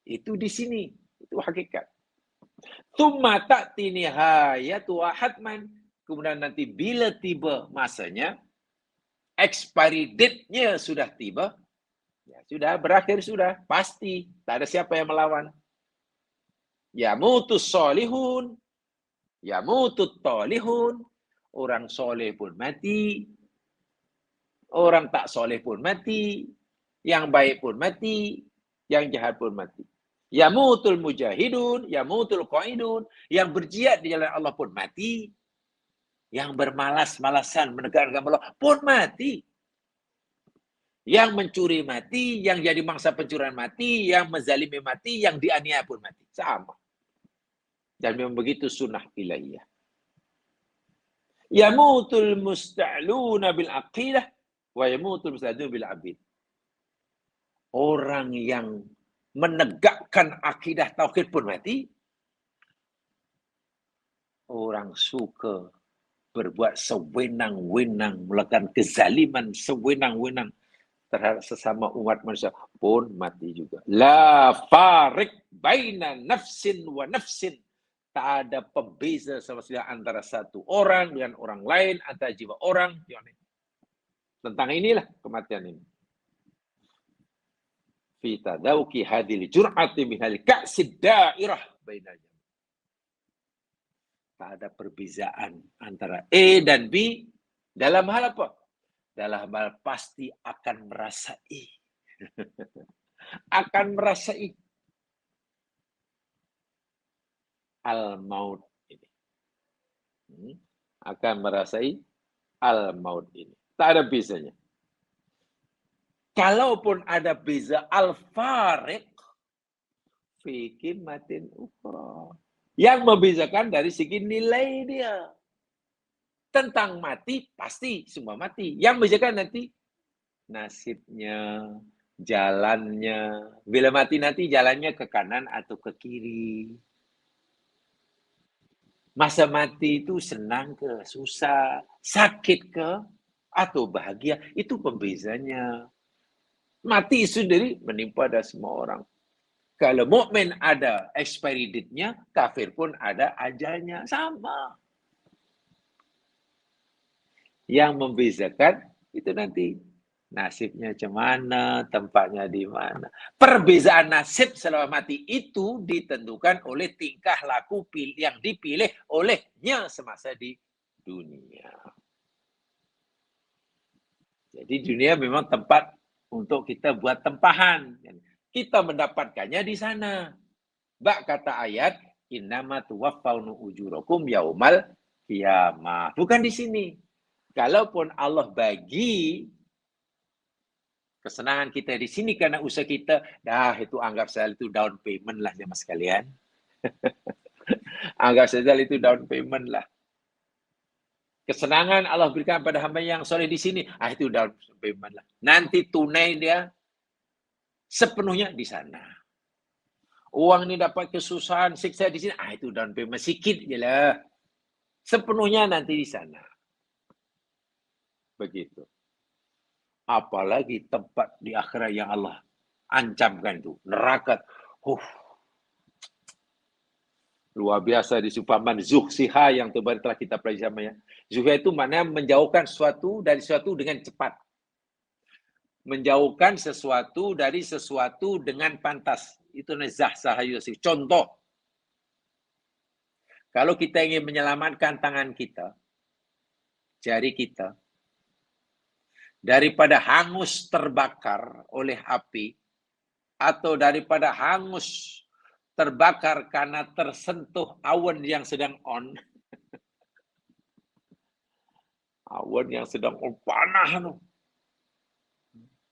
Itu di sini. Itu hakikat. Tsumma ta'ti nihayatu hatman. Kemudian nanti bila tiba masanya, expiry date-nya sudah tiba, ya sudah, berakhir sudah. Pasti. Tak ada siapa yang melawan. Ya mutus solihun, ya mutut tolihun. Orang soleh pun mati, orang tak soleh pun mati, yang baik pun mati, yang jahat pun mati. Ya mutul mujahidun, ya mutul qaidun. Yang berjihad di jalan Allah pun mati, yang bermalas-malasan menegakkan Allah pun mati. Yang mencuri mati, yang jadi mangsa pencurian mati, yang menzalimi mati, yang dianiaya pun mati. Sama. Dan memang begitu sunnah ilahiyah. Yamutul musta'luna bil aqidah wa yamutul musta'luna bil abid. Orang yang menegakkan akidah tauhid pun mati. Orang suka berbuat sewenang-wenang, melakukan kezaliman sewenang-wenang terhadap sesama umat manusia pun mati juga. La farik baina nafsin wa nafsin. Tak ada pembeza sama sekali antara satu orang dengan orang lain, antara jiwa orang. Tentang inilah kematian ini. Fi tadawki hadil jur'ati minal ka'sid da'irah bainanya. Tak ada perbezaan antara A dan B dalam hal apa? Dalam hal pasti akan merasai. Akan merasai al-maut ini. Akan merasai al-maut ini. Tak ada bezanya. Kalaupun ada beza al-fariq fi qimmatin ukhra. Yang membezakan dari segi nilai dia. Tentang mati, pasti semua mati. Yang membezakan nanti nasibnya, jalannya. Bila mati nanti jalannya ke kanan atau ke kiri. Masa mati itu senang ke, susah, sakit ke, atau bahagia. Itu pembezanya. Mati sendiri menimpa ada semua orang. Kalau mukmin ada expiry date-nya, kafir pun ada ajalnya. Sama. Yang membezakan itu nanti. Nasibnya macam mana, tempatnya di mana. Perbezaan nasib selama mati itu ditentukan oleh tingkah laku yang dipilih olehnya semasa di dunia. Jadi dunia memang tempat untuk kita buat tempahan. Kita mendapatkannya di sana. Bak kata ayat, innama tuwaffawna ujurakum yaumal qiyamah. Bukan di sini. Kalaupun Allah bagi kesenangan kita di sini karena usaha kita, dah itu anggap saja itu down payment lah jemaah sekalian. Anggap saja itu down payment lah. Kesenangan Allah berikan pada hamba yang soleh di sini, itu down payment lah. Nanti tunai dia sepenuhnya di sana. Uang ini dapat kesusahan, siksa di sini, itu down payment sikit je lah. Sepenuhnya nanti di sana. Begitu. Apalagi tempat di akhirat yang Allah ancamkan itu. Neraka. Luar biasa di Faman zuhziha yang telah kita pelajari sama ya. Zuhziha itu maknanya menjauhkan sesuatu dari sesuatu dengan cepat. Menjauhkan sesuatu dari sesuatu dengan pantas. Itu zahzaha yusif. Contoh, kalau kita ingin menyelamatkan tangan kita, jari kita, daripada hangus terbakar oleh api, atau daripada hangus terbakar karena tersentuh awan yang sedang on. Awan yang sedang on, panas.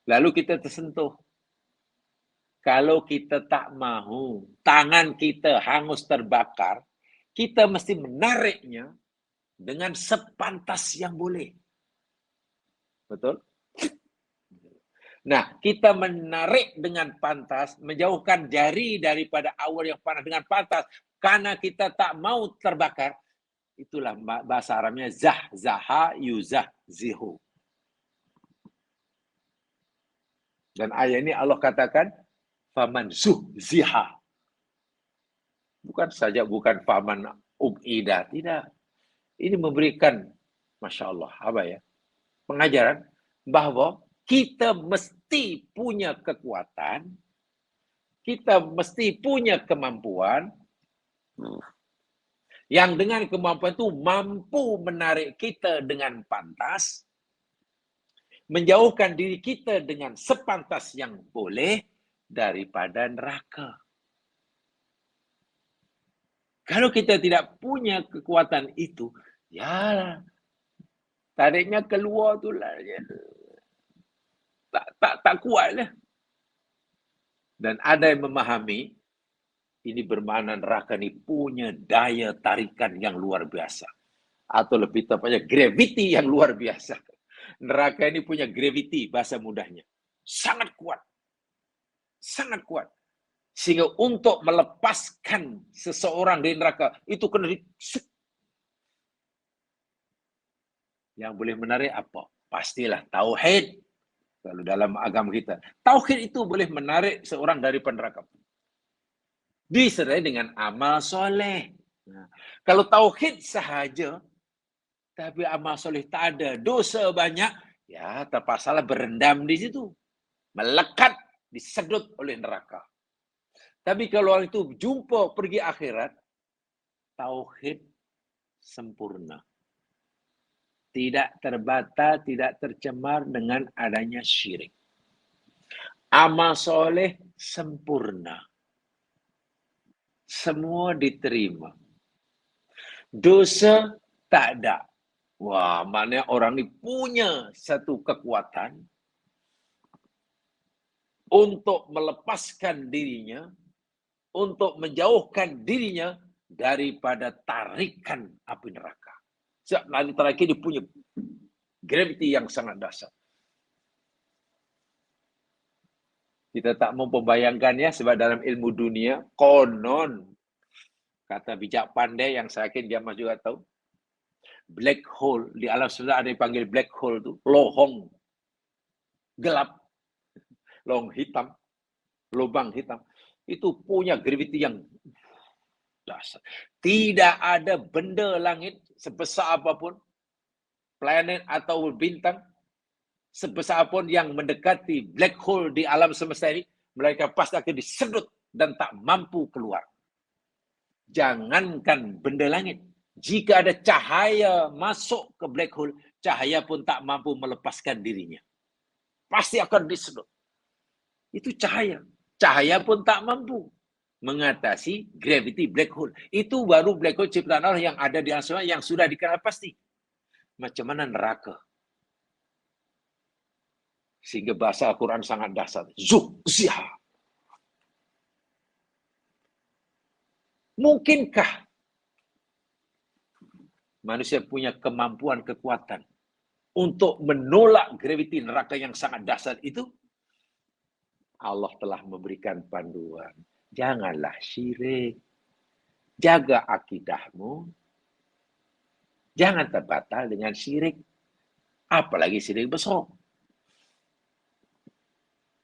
Lalu kita tersentuh. Kalau kita tak mahu tangan kita hangus terbakar, kita mesti menariknya dengan sepantas yang boleh. Betul? Nah, kita menarik dengan pantas, menjauhkan jari daripada awan yang panas dengan pantas, karena kita tak mau terbakar. Itulah bahasa Arabnya zahzaha yuzahzihu. Dan ayat ini Allah katakan, faman zuhziha. Bukan saja bukan faman ubida, tidak. Ini memberikan, Masya Allah, apa ya, pengajaran bahwa kita mesti punya kekuatan, kita mesti punya kemampuan, yang dengan kemampuan itu mampu menarik kita dengan pantas, menjauhkan diri kita dengan sepantas yang boleh daripada neraka. Kalau kita tidak punya kekuatan itu, ya tariknya keluar tu lah. Tak kuat lah. Dan ada yang memahami, ini bermakna neraka ini punya daya tarikan yang luar biasa. Atau lebih tepatnya gravity yang luar biasa. Neraka ini punya gravity, bahasa mudahnya. Sangat kuat. Sangat kuat. Sehingga untuk melepaskan seseorang dari neraka, itu kena yang boleh menarik apa? Pastilah tauhid. Kalau dalam agama kita, tauhid itu boleh menarik seorang dari neraka. Disertai dengan amal soleh. Nah, kalau tauhid sahaja, tapi amal soleh tak ada, dosa banyak, ya terpaksalah berendam di situ. Melekat, disedot oleh neraka. Tapi kalau orang itu jumpa pergi akhirat, tauhid sempurna. Tidak terbata, tidak tercemar dengan adanya syirik. Amal soleh sempurna. Semua diterima. Dosa tak ada. Wah, maknanya orang ini punya satu kekuatan untuk melepaskan dirinya, untuk menjauhkan dirinya daripada tarikan api neraka. Sebab nanti terakhir dia punya gravity yang sangat dahsyat. Kita tak mau membayangkannya sebab dalam ilmu dunia, konon, kata bijak pandai yang saya yakin dia mas juga tahu, black hole, di alam semesta ada yang panggil black hole tu, lohong, gelap, lohong hitam, lubang hitam, itu punya gravity yang dahsyat. Tidak ada benda langit sebesar apapun, planet atau bintang, sebesar apapun yang mendekati black hole di alam semesta ini, mereka pasti akan disedot dan tak mampu keluar. Jangankan benda langit, jika ada cahaya masuk ke black hole, cahaya pun tak mampu melepaskan dirinya. Pasti akan disedot. Itu cahaya. Cahaya pun tak mampu mengatasi gravity black hole. Itu baru black hole ciptaan Allah yang ada di alam semesta yang sudah dikenal pasti. Macam mana neraka? Sehingga bahasa Al-Quran sangat dahsyat. Zuhziha. Mungkinkah manusia punya kemampuan, kekuatan untuk menolak gravity neraka yang sangat dahsyat itu? Allah telah memberikan panduan. Janganlah syirik. Jaga akidahmu. Jangan terbatal dengan syirik. Apalagi syirik besar.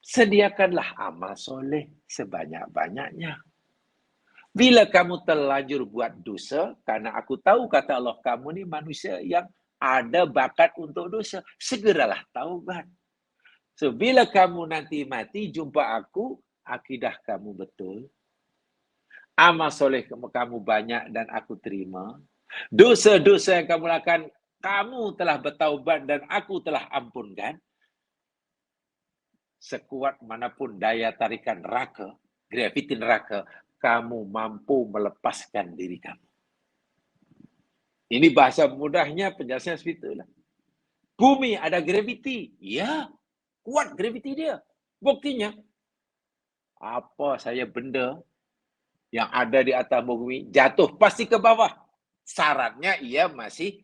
Sediakanlah amal soleh sebanyak-banyaknya. Bila kamu terlanjur buat dosa, karena aku tahu kata Allah, kamu ni manusia yang ada bakat untuk dosa, segeralah taubat. So, bila kamu nanti mati, jumpa aku, akidah kamu betul, amal soleh kamu banyak dan aku terima, dosa-dosa yang kamu lakukan, kamu telah bertaubat dan aku telah ampunkan, sekuat manapun daya tarikan neraka, graviti neraka, kamu mampu melepaskan diri kamu. Ini bahasa mudahnya, penjelasan seperti itulah. Bumi ada graviti. Ya, kuat graviti dia. Buktinya, apa saya benda yang ada di atas bumi jatuh pasti ke bawah. Syaratnya ia masih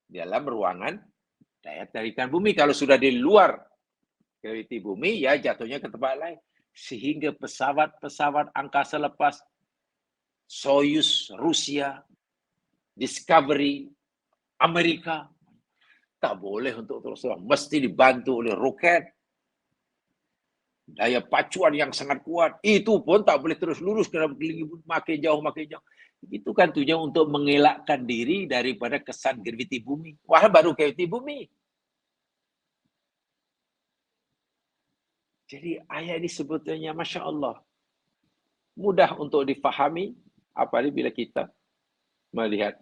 dalam ruangan daya tarikan bumi. Kalau sudah di luar graviti bumi, ya jatuhnya ke tempat lain. Sehingga pesawat-pesawat angkasa lepas, Soyuz Rusia, Discovery Amerika, tak boleh untuk terus terang. Mesti dibantu oleh roket. Daya pacuan yang sangat kuat. Itu pun tak boleh terus lurus kerana makin jauh, makin jauh. Itu kan tujuan untuk mengelakkan diri daripada kesan graviti bumi. Wah, baru graviti bumi. Jadi ayat ini sebetulnya Masya Allah. Mudah untuk difahami apalagi bila kita melihat.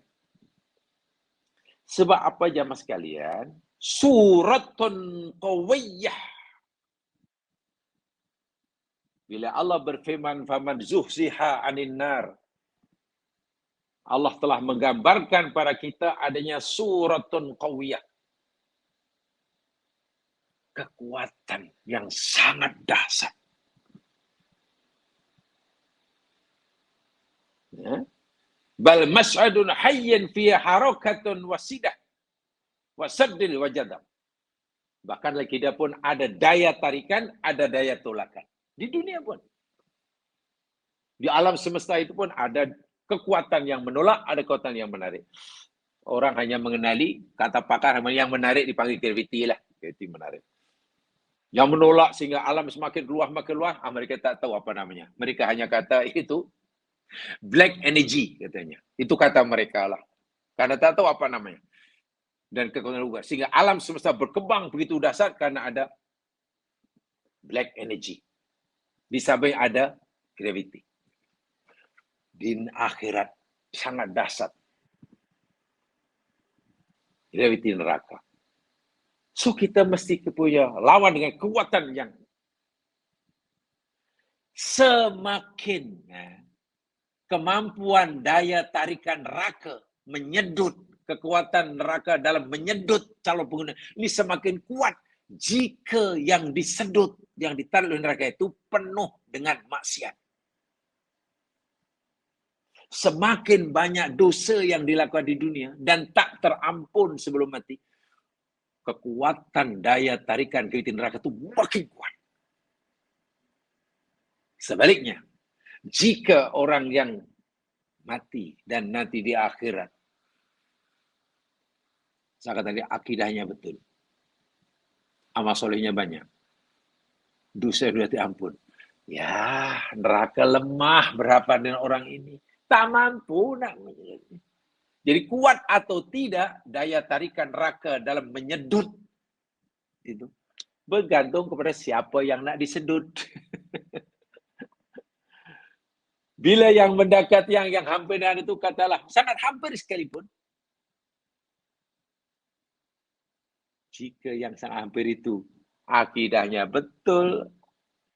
Sebab apa jamaah sekalian? Suratun qawiyyah. Bila Allah berfirman, faman zuhziha anin nar. Allah telah menggambarkan pada kita adanya suratun qawiyah. Kekuatan yang sangat dahsyat. Ya. Bal mas'adun hayyan fi harakatun wasidah. Wasaddil wajadam. Bahkan lagi dia pun ada daya tarikan, ada daya tolakan. Di dunia pun. Di alam semesta itu pun ada kekuatan yang menolak, ada kekuatan yang menarik. Orang hanya mengenali, kata pakar, yang menarik dipanggil graviti lah. Graviti menarik. Yang menolak sehingga alam semakin luas, mereka tak tahu apa namanya. Mereka hanya kata itu black energy katanya. Itu kata mereka lah. Karena tak tahu apa namanya. Dan kekuatan luar. Sehingga alam semesta berkembang begitu dahsyat karena ada black energy. Di samping ada gravity. Di akhirat sangat dahsyat. Gravity neraka. So kita mesti punya lawan dengan kekuatan yang semakin kemampuan daya tarikan neraka menyedut, kekuatan neraka dalam menyedut calon pengguna ini semakin kuat jika yang disedut, yang ditarik oleh neraka itu penuh dengan maksiat. Semakin banyak dosa yang dilakukan di dunia dan tak terampun sebelum mati, kekuatan daya tarikan graviti neraka itu makin kuat. Sebaliknya, jika orang yang mati dan nanti di akhirat, saya kata tadi akidahnya betul, amal solehnya banyak, dosa sudah diampun, ya neraka lemah berapa dengan orang ini, tak mampu nak. Jadi kuat atau tidak daya tarikan neraka dalam menyedut itu bergantung kepada siapa yang nak disedut. Bila yang mendekat yang hampir dengan itu katalah sangat hampir sekalipun, jika yang sangat hampir itu akidahnya betul,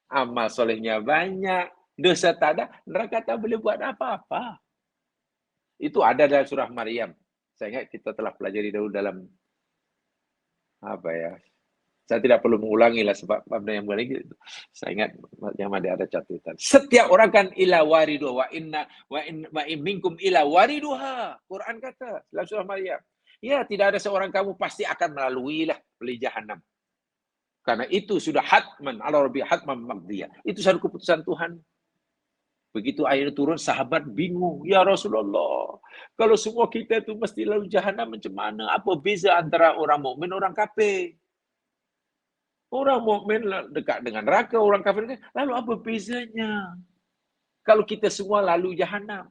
amal solehnya banyak, dosa tak ada, neraka tak boleh buat apa-apa. Itu ada dalam surah Maryam. Saya ingat kita telah pelajari dahulu dalam apa ya? Saya tidak perlu mengulangi lah sebab benda yang lagi saya ingat yang ada catatan. Setiap orang kan ila wariduha wa in minkum ila wariduha. Quran kata dalam surah Maryam. Ya, tidak ada seorang kamu pasti akan melalui lah beli jahanam. Karena itu sudah hatman ala rabbi hatman maqdiyah. Itu satu keputusan Tuhan. Begitu ayat turun, sahabat bingung. Ya Rasulullah, kalau semua kita itu mesti lalu jahanam macam mana? Apa beza antara orang mukmin orang kafir? Orang mukmin dekat dengan neraka, orang kafir. Lalu apa bezanya? Kalau kita semua lalu jahanam.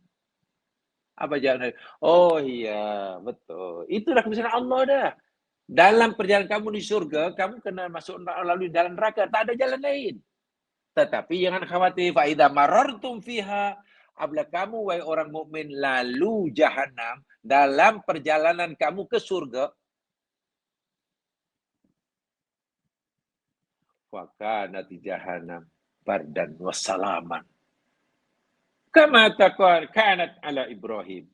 Apa jahanam? Oh iya, betul. Itulah kebesaran Allah dah. Dalam perjalanan kamu di surga, kamu kena masuk lalu dalam neraka. Tak ada jalan lain. Tetapi jangan khawatir. Fa'idha marartum fiha. Apabila kamu, wahai orang mukmin, lalu jahanam, dalam perjalanan kamu ke surga, wakanati jahanam bardan wassalaman. Kama taqal kanat ala Ibrahim.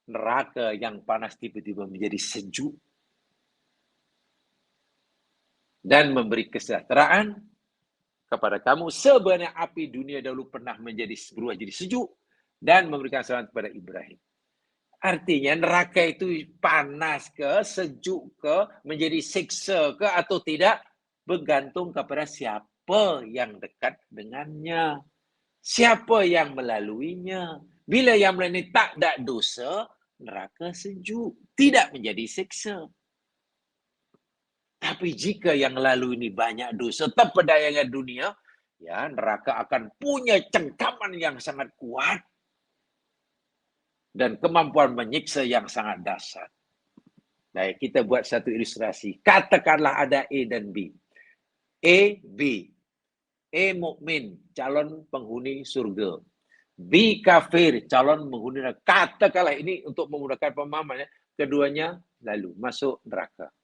Neraka yang panas tiba-tiba menjadi sejuk dan memberi kesejahteraan kepada kamu. Sebenarnya api dunia dahulu pernah berubah jadi sejuk dan memberikan selamat kepada Ibrahim. Artinya neraka itu panas ke, sejuk ke, menjadi siksa ke atau tidak, bergantung kepada siapa yang dekat dengannya. Siapa yang melaluinya. Bila yang melalui tak ada dosa, neraka sejuk, tidak menjadi siksa. Tapi jika yang lalu ini banyak dosa, terpedayangan dunia, ya neraka akan punya cengkaman yang sangat kuat dan kemampuan menyiksa yang sangat dahsyat. Baik, kita buat satu ilustrasi. Katakanlah ada A dan B. A, B. A mukmin, calon penghuni surga. B kafir, calon penghuni neraka. Katakanlah ini untuk memudahkan pemahaman, ya. Keduanya lalu masuk neraka.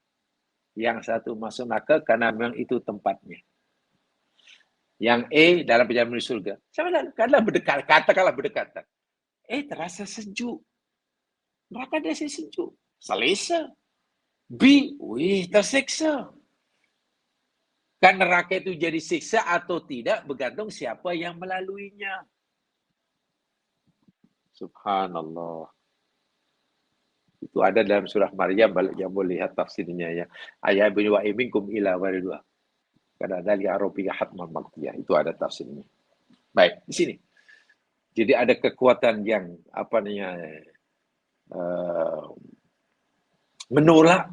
Yang satu masuk neraka karena memang itu tempatnya. Yang A dalam perjalanan menuju surga. Katakanlah berdekatan. Terasa sejuk. Neraka dia sejuk. Selesa. B, tersiksa. Kan neraka itu jadi siksa atau tidak bergantung siapa yang melaluinya. Subhanallah. Itu ada dalam surah Maryam, balik yang boleh lihat tafsirnya ya. Ayat bin wa minkum ila waridwa. Karena dari Arabiyah hatman maktiyah. Itu ada tafsirnya. Baik, di sini. Jadi ada kekuatan yang menolak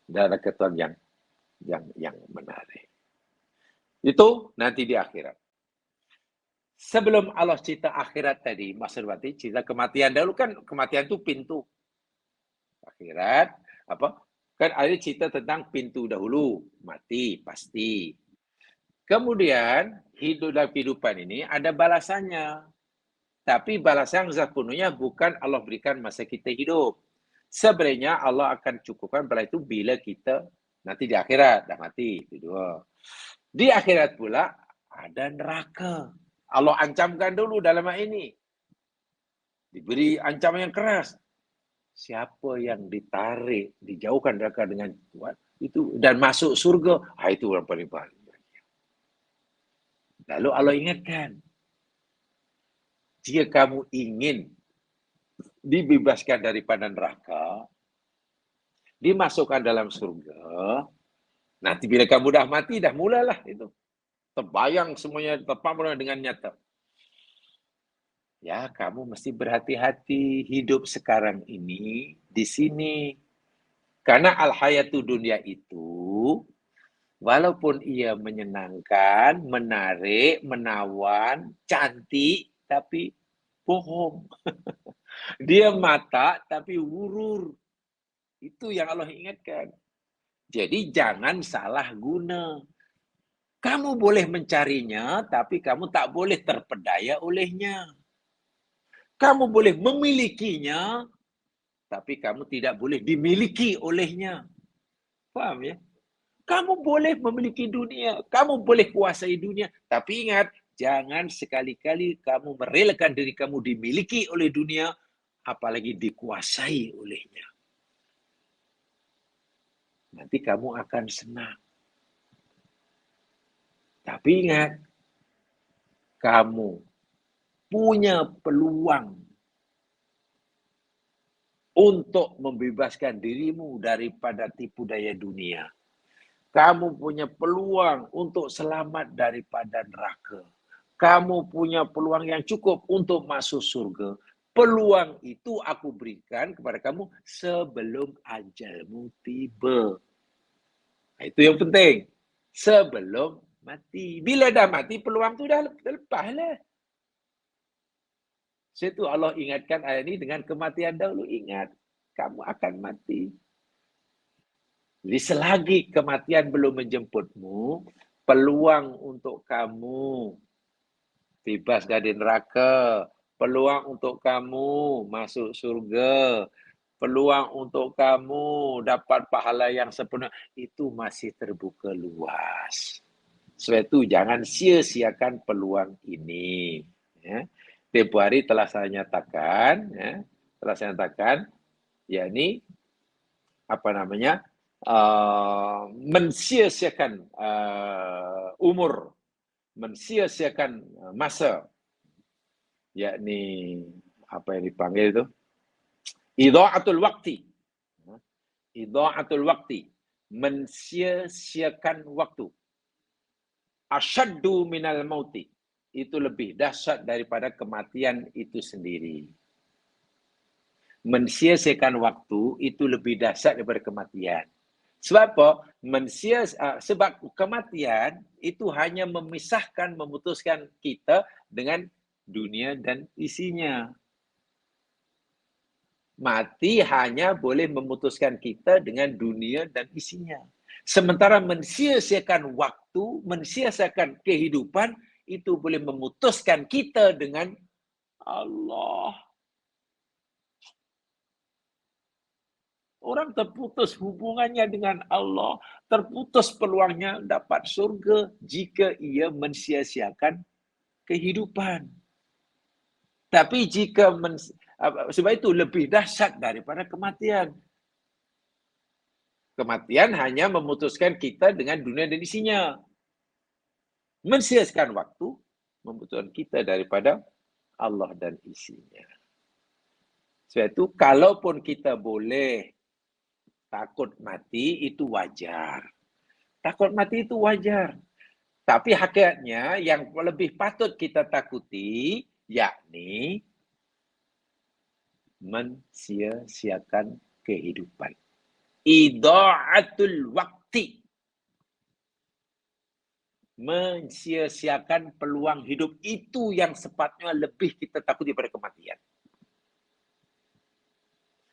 dan ada kekuatan yang menarik. Itu nanti di akhirat. Sebelum Allah cipta akhirat tadi, maksud berarti cipta kematian dahulu kan kematian itu pintu. Akhirat kan ada cerita tentang pintu dahulu, mati pasti. Kemudian hidup dalam kehidupan ini ada balasannya. Tapi balasan yang sepenuhnya bukan Allah berikan masa kita hidup. Sebenarnya Allah akan cukupkan bala itu bila kita nanti di akhirat dah mati. Itu dua. Di akhirat pula ada neraka. Allah ancamkan dulu dalam hal ini. Diberi ancaman yang keras. Siapa yang ditarik, dijauhkan neraka dengan kuat, itu dan masuk surga, itu orang paling bahagia. Lalu Allah ingatkan, jika kamu ingin dibebaskan daripada neraka, dimasukkan dalam surga, nanti bila kamu dah mati, dah mulalah itu. Terbayang semuanya, terpampu dengan nyata. Ya, kamu mesti berhati-hati hidup sekarang ini di sini. Karena al-hayatu dunia itu, walaupun ia menyenangkan, menarik, menawan, cantik, tapi bohong. Dia mata, tapi wurur. Itu yang Allah ingatkan. Jadi jangan salah guna. Kamu boleh mencarinya, tapi kamu tak boleh terpedaya olehnya. Kamu boleh memilikinya, tapi kamu tidak boleh dimiliki olehnya. Faham ya? Kamu boleh memiliki dunia, kamu boleh kuasai dunia, tapi ingat, jangan sekali-kali kamu merelakan diri kamu dimiliki oleh dunia, apalagi dikuasai olehnya. Nanti kamu akan senang. Tapi ingat, kamu punya peluang untuk membebaskan dirimu daripada tipu daya dunia. Kamu punya peluang untuk selamat daripada neraka. Kamu punya peluang yang cukup untuk masuk surga. Peluang itu aku berikan kepada kamu sebelum ajalmu tiba. Itu yang penting. Sebelum mati. Bila dah mati, peluang itu dah lepas lah. Situ Allah ingatkan ayat ini dengan kematian dahulu. Ingat, kamu akan mati. Jadi selagi kematian belum menjemputmu, peluang untuk kamu bebas dari neraka, peluang untuk kamu masuk surga, peluang untuk kamu dapat pahala yang sempurna, itu masih terbuka luas. Sebab itu jangan sia-siakan peluang ini. Ya. Tempoh hari telah saya nyatakan, yakni apa namanya, mensia-siakan umur, mensia-siakan masa, yakni apa yang dipanggil itu idha'atul waqti. Idha'atul waqti, mensia-siakan waktu. Asyaddu minal mauti, itu lebih dahsyat daripada kematian itu sendiri. Mensia-siakan waktu itu lebih dahsyat daripada kematian. Sebab apa? Sebab kematian itu hanya memisahkan, memutuskan kita dengan dunia dan isinya. Mati hanya boleh memutuskan kita dengan dunia dan isinya. Sementara mensia-siakan waktu, mensia-siakan kehidupan, itu boleh memutuskan kita dengan Allah. Orang terputus hubungannya dengan Allah, terputus peluangnya dapat surga jika ia mensia-siakan kehidupan. Tapi jika sebab itu lebih dahsyat daripada kematian. Kematian hanya memutuskan kita dengan dunia dan isinya. Mensia-siakan waktu, memutuskan kita daripada Allah dan isinya. Sebab itu, kalaupun kita boleh takut mati, itu wajar. Takut mati itu wajar. Tapi hakikatnya yang lebih patut kita takuti, yakni mensia-siakan kehidupan. Idha'atul waqti, mensia-siakan peluang hidup, itu yang sepatutnya lebih kita takuti daripada kematian.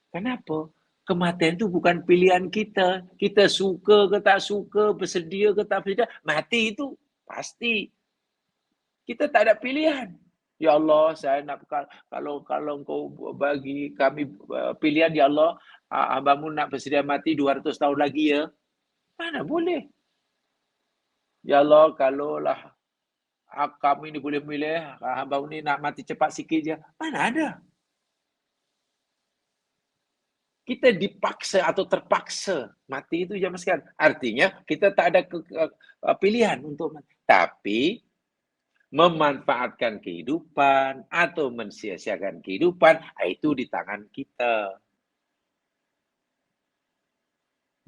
Kenapa? Kematian itu bukan pilihan kita. Kita suka ke tak suka, bersedia ke tak bersedia, mati itu pasti. Kita tak ada pilihan. Ya Allah, saya nak kalau kau bagi kami pilihan, ya Allah, hambamu nak bersedia mati 200 tahun lagi ya. Mana boleh. Ya Allah, kalaulah kami ini boleh milih, hamba ini nak mati cepat sikit je. Mana ada. Kita dipaksa atau terpaksa mati itu zaman sekarang. Artinya kita tak ada pilihan untuk mati. Tapi memanfaatkan kehidupan atau mensia-siakan kehidupan, itu di tangan kita.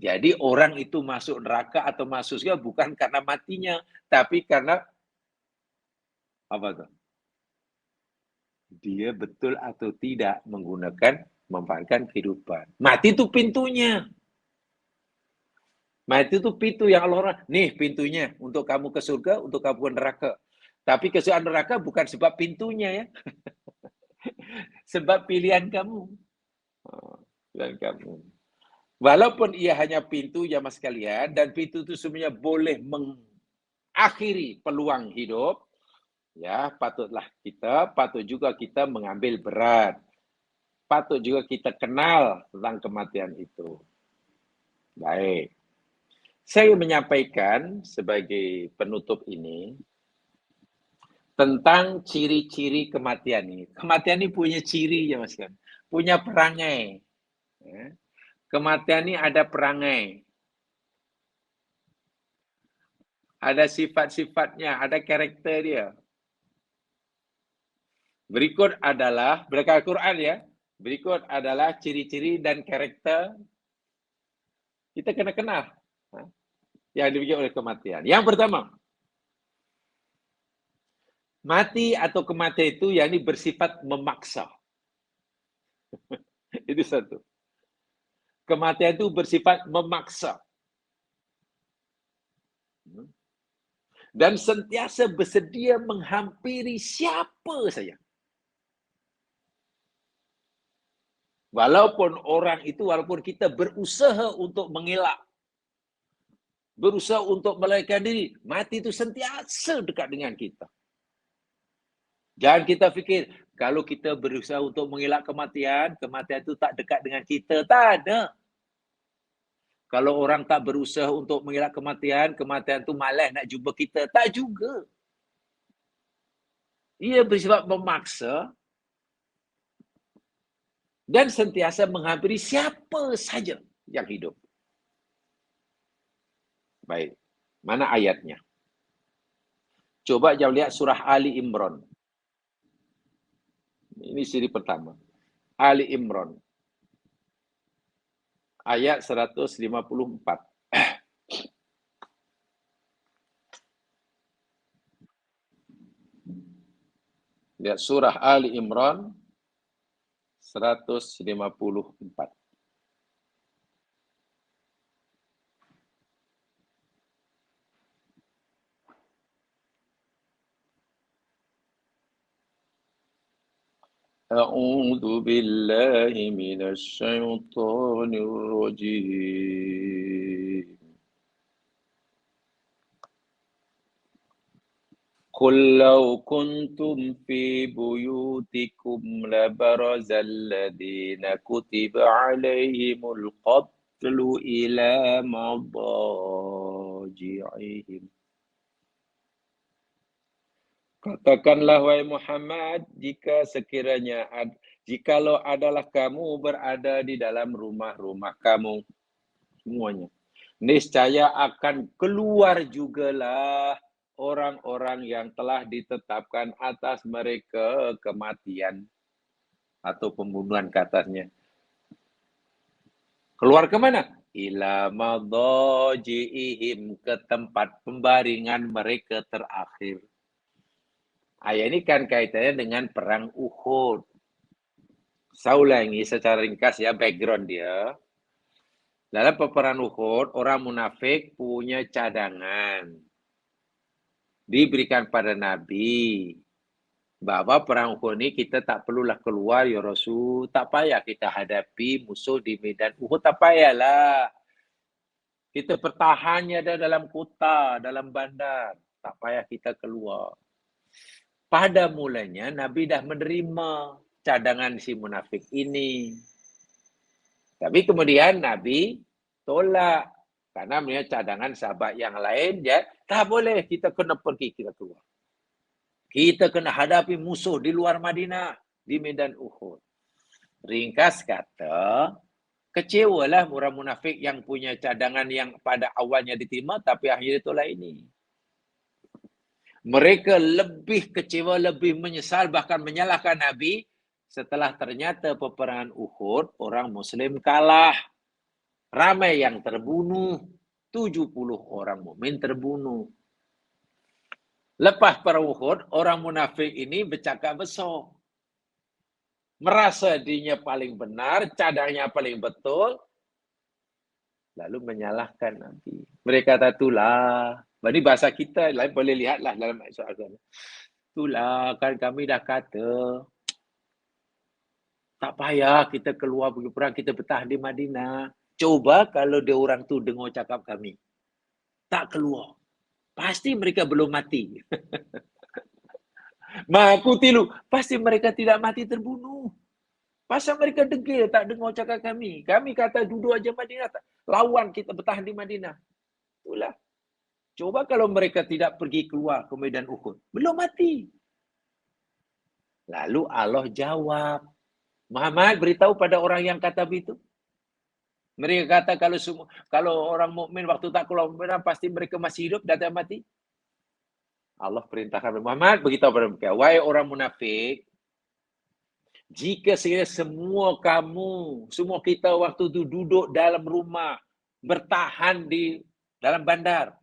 Jadi orang itu masuk neraka atau masuk surga bukan karena matinya, tapi karena apa tuh? Dia betul atau tidak menggunakan, memanfaatkan kehidupan. Mati itu pintunya. Mati itu pintu yang Allah, nih pintunya untuk kamu ke surga, untuk kamu ke neraka. Tapi ke surga neraka bukan sebab pintunya ya. Sebab pilihan kamu. Pilihan kamu. Walaupun ia hanya pintu ya mas sekalian, dan pintu itu sebenarnya boleh mengakhiri peluang hidup, ya patut juga kita mengambil berat. Patut juga kita kenal tentang kematian itu. Baik. Saya menyampaikan sebagai penutup ini tentang ciri-ciri kematian ini. Kematian ini punya ciri ya mas kan, punya perangai. Ya. Kematian ini ada perangai, ada sifat-sifatnya, ada karakter dia. Berikut adalah berdasarkan Quran ya. Berikut adalah ciri-ciri dan karakter kita kena kenal yang dimiliki oleh kematian. Yang pertama, mati atau kematian itu yakni bersifat memaksa. Itu satu. Kematian itu bersifat memaksa. Dan sentiasa bersedia menghampiri siapa saja. Walaupun orang itu, walaupun kita berusaha untuk mengelak, berusaha untuk melarikan diri, mati itu sentiasa dekat dengan kita. Jangan kita fikir, kalau kita berusaha untuk mengelak kematian, kematian itu tak dekat dengan kita. Tak ada. Kalau orang tak berusaha untuk mengelak kematian, kematian itu malas nak jumpa kita. Tak juga. Ia bersifat memaksa dan sentiasa menghampiri siapa saja yang hidup. Baik. Mana ayatnya? Coba jangan lihat surah Ali Imran. Ini siri pertama. Ali Imran. Ayat 154. Lihat surah Ali Imran 154. A'udzu billahi minasy syaithanir rajim. Qul law kuntum fi buyutikum labarazal ladzina kutiba 'alaihimul qatlu ila madaji'ihim. Katakanlah wahai Muhammad, jikalau adalah kamu berada di dalam rumah-rumah kamu semuanya, niscaya akan keluar jugalah orang-orang yang telah ditetapkan atas mereka kematian atau pembunuhan katanya. Keluar ke mana? Ila madaji'ihim, ke tempat pembaringan mereka terakhir. Ayat ini kan kaitannya dengan perang Uhud. Saya ulangi secara ringkas ya background dia. Dalam peperangan Uhud, orang munafik punya cadangan. Diberikan pada Nabi. Bahwa perang Uhud ini kita tak perlulah keluar ya Rasul. Tak payah kita hadapi musuh di medan Uhud. Tak payahlah. Kita pertahannya dalam kota, dalam bandar. Tak payah kita keluar. Pada mulanya Nabi dah menerima cadangan si munafik ini. Tapi kemudian Nabi tolak. Karena melihat cadangan sahabat yang lain, ya tak boleh, kita kena pergi, kita keluar. Kita kena hadapi musuh di luar Madinah, di medan Uhud. Ringkas kata, kecewalah orang munafik yang punya cadangan yang pada awalnya diterima, tapi akhirnya tolak ini. Mereka lebih kecewa, lebih menyesal, bahkan menyalahkan Nabi setelah ternyata peperangan Uhud, orang Muslim kalah. Ramai yang terbunuh, 70 orang mukmin terbunuh. Lepas perang Uhud, orang munafik ini bercakap besar. Merasa dirinya paling benar, cadangnya paling betul, lalu menyalahkan Nabi. Mereka kata, itulah. Ini bahasa kita, lain boleh lihatlah dalam soal agama. Itulah, kan kami dah kata, tak payah kita keluar pergi perang, kita bertahan di Madinah. Coba kalau dia orang tu dengar cakap kami, tak keluar. Pasti mereka belum mati. Maku tilu, pasti mereka tidak mati terbunuh. Pasal mereka degil, tak dengar cakap kami. Kami kata duduk aja Madinah, lawan kita bertahan di Madinah. Itulah. Coba kalau mereka tidak pergi keluar ke medan Uhud, belum mati. Lalu Allah jawab, Muhammad beritahu pada orang yang kata begitu. Mereka kata kalau orang mukmin waktu tak keluar medan pasti mereka masih hidup dan tak mati. Allah perintahkan Muhammad beritahu pada mereka, wahai orang munafik, jika sekiranya semua kita waktu itu duduk dalam rumah, bertahan di dalam bandar,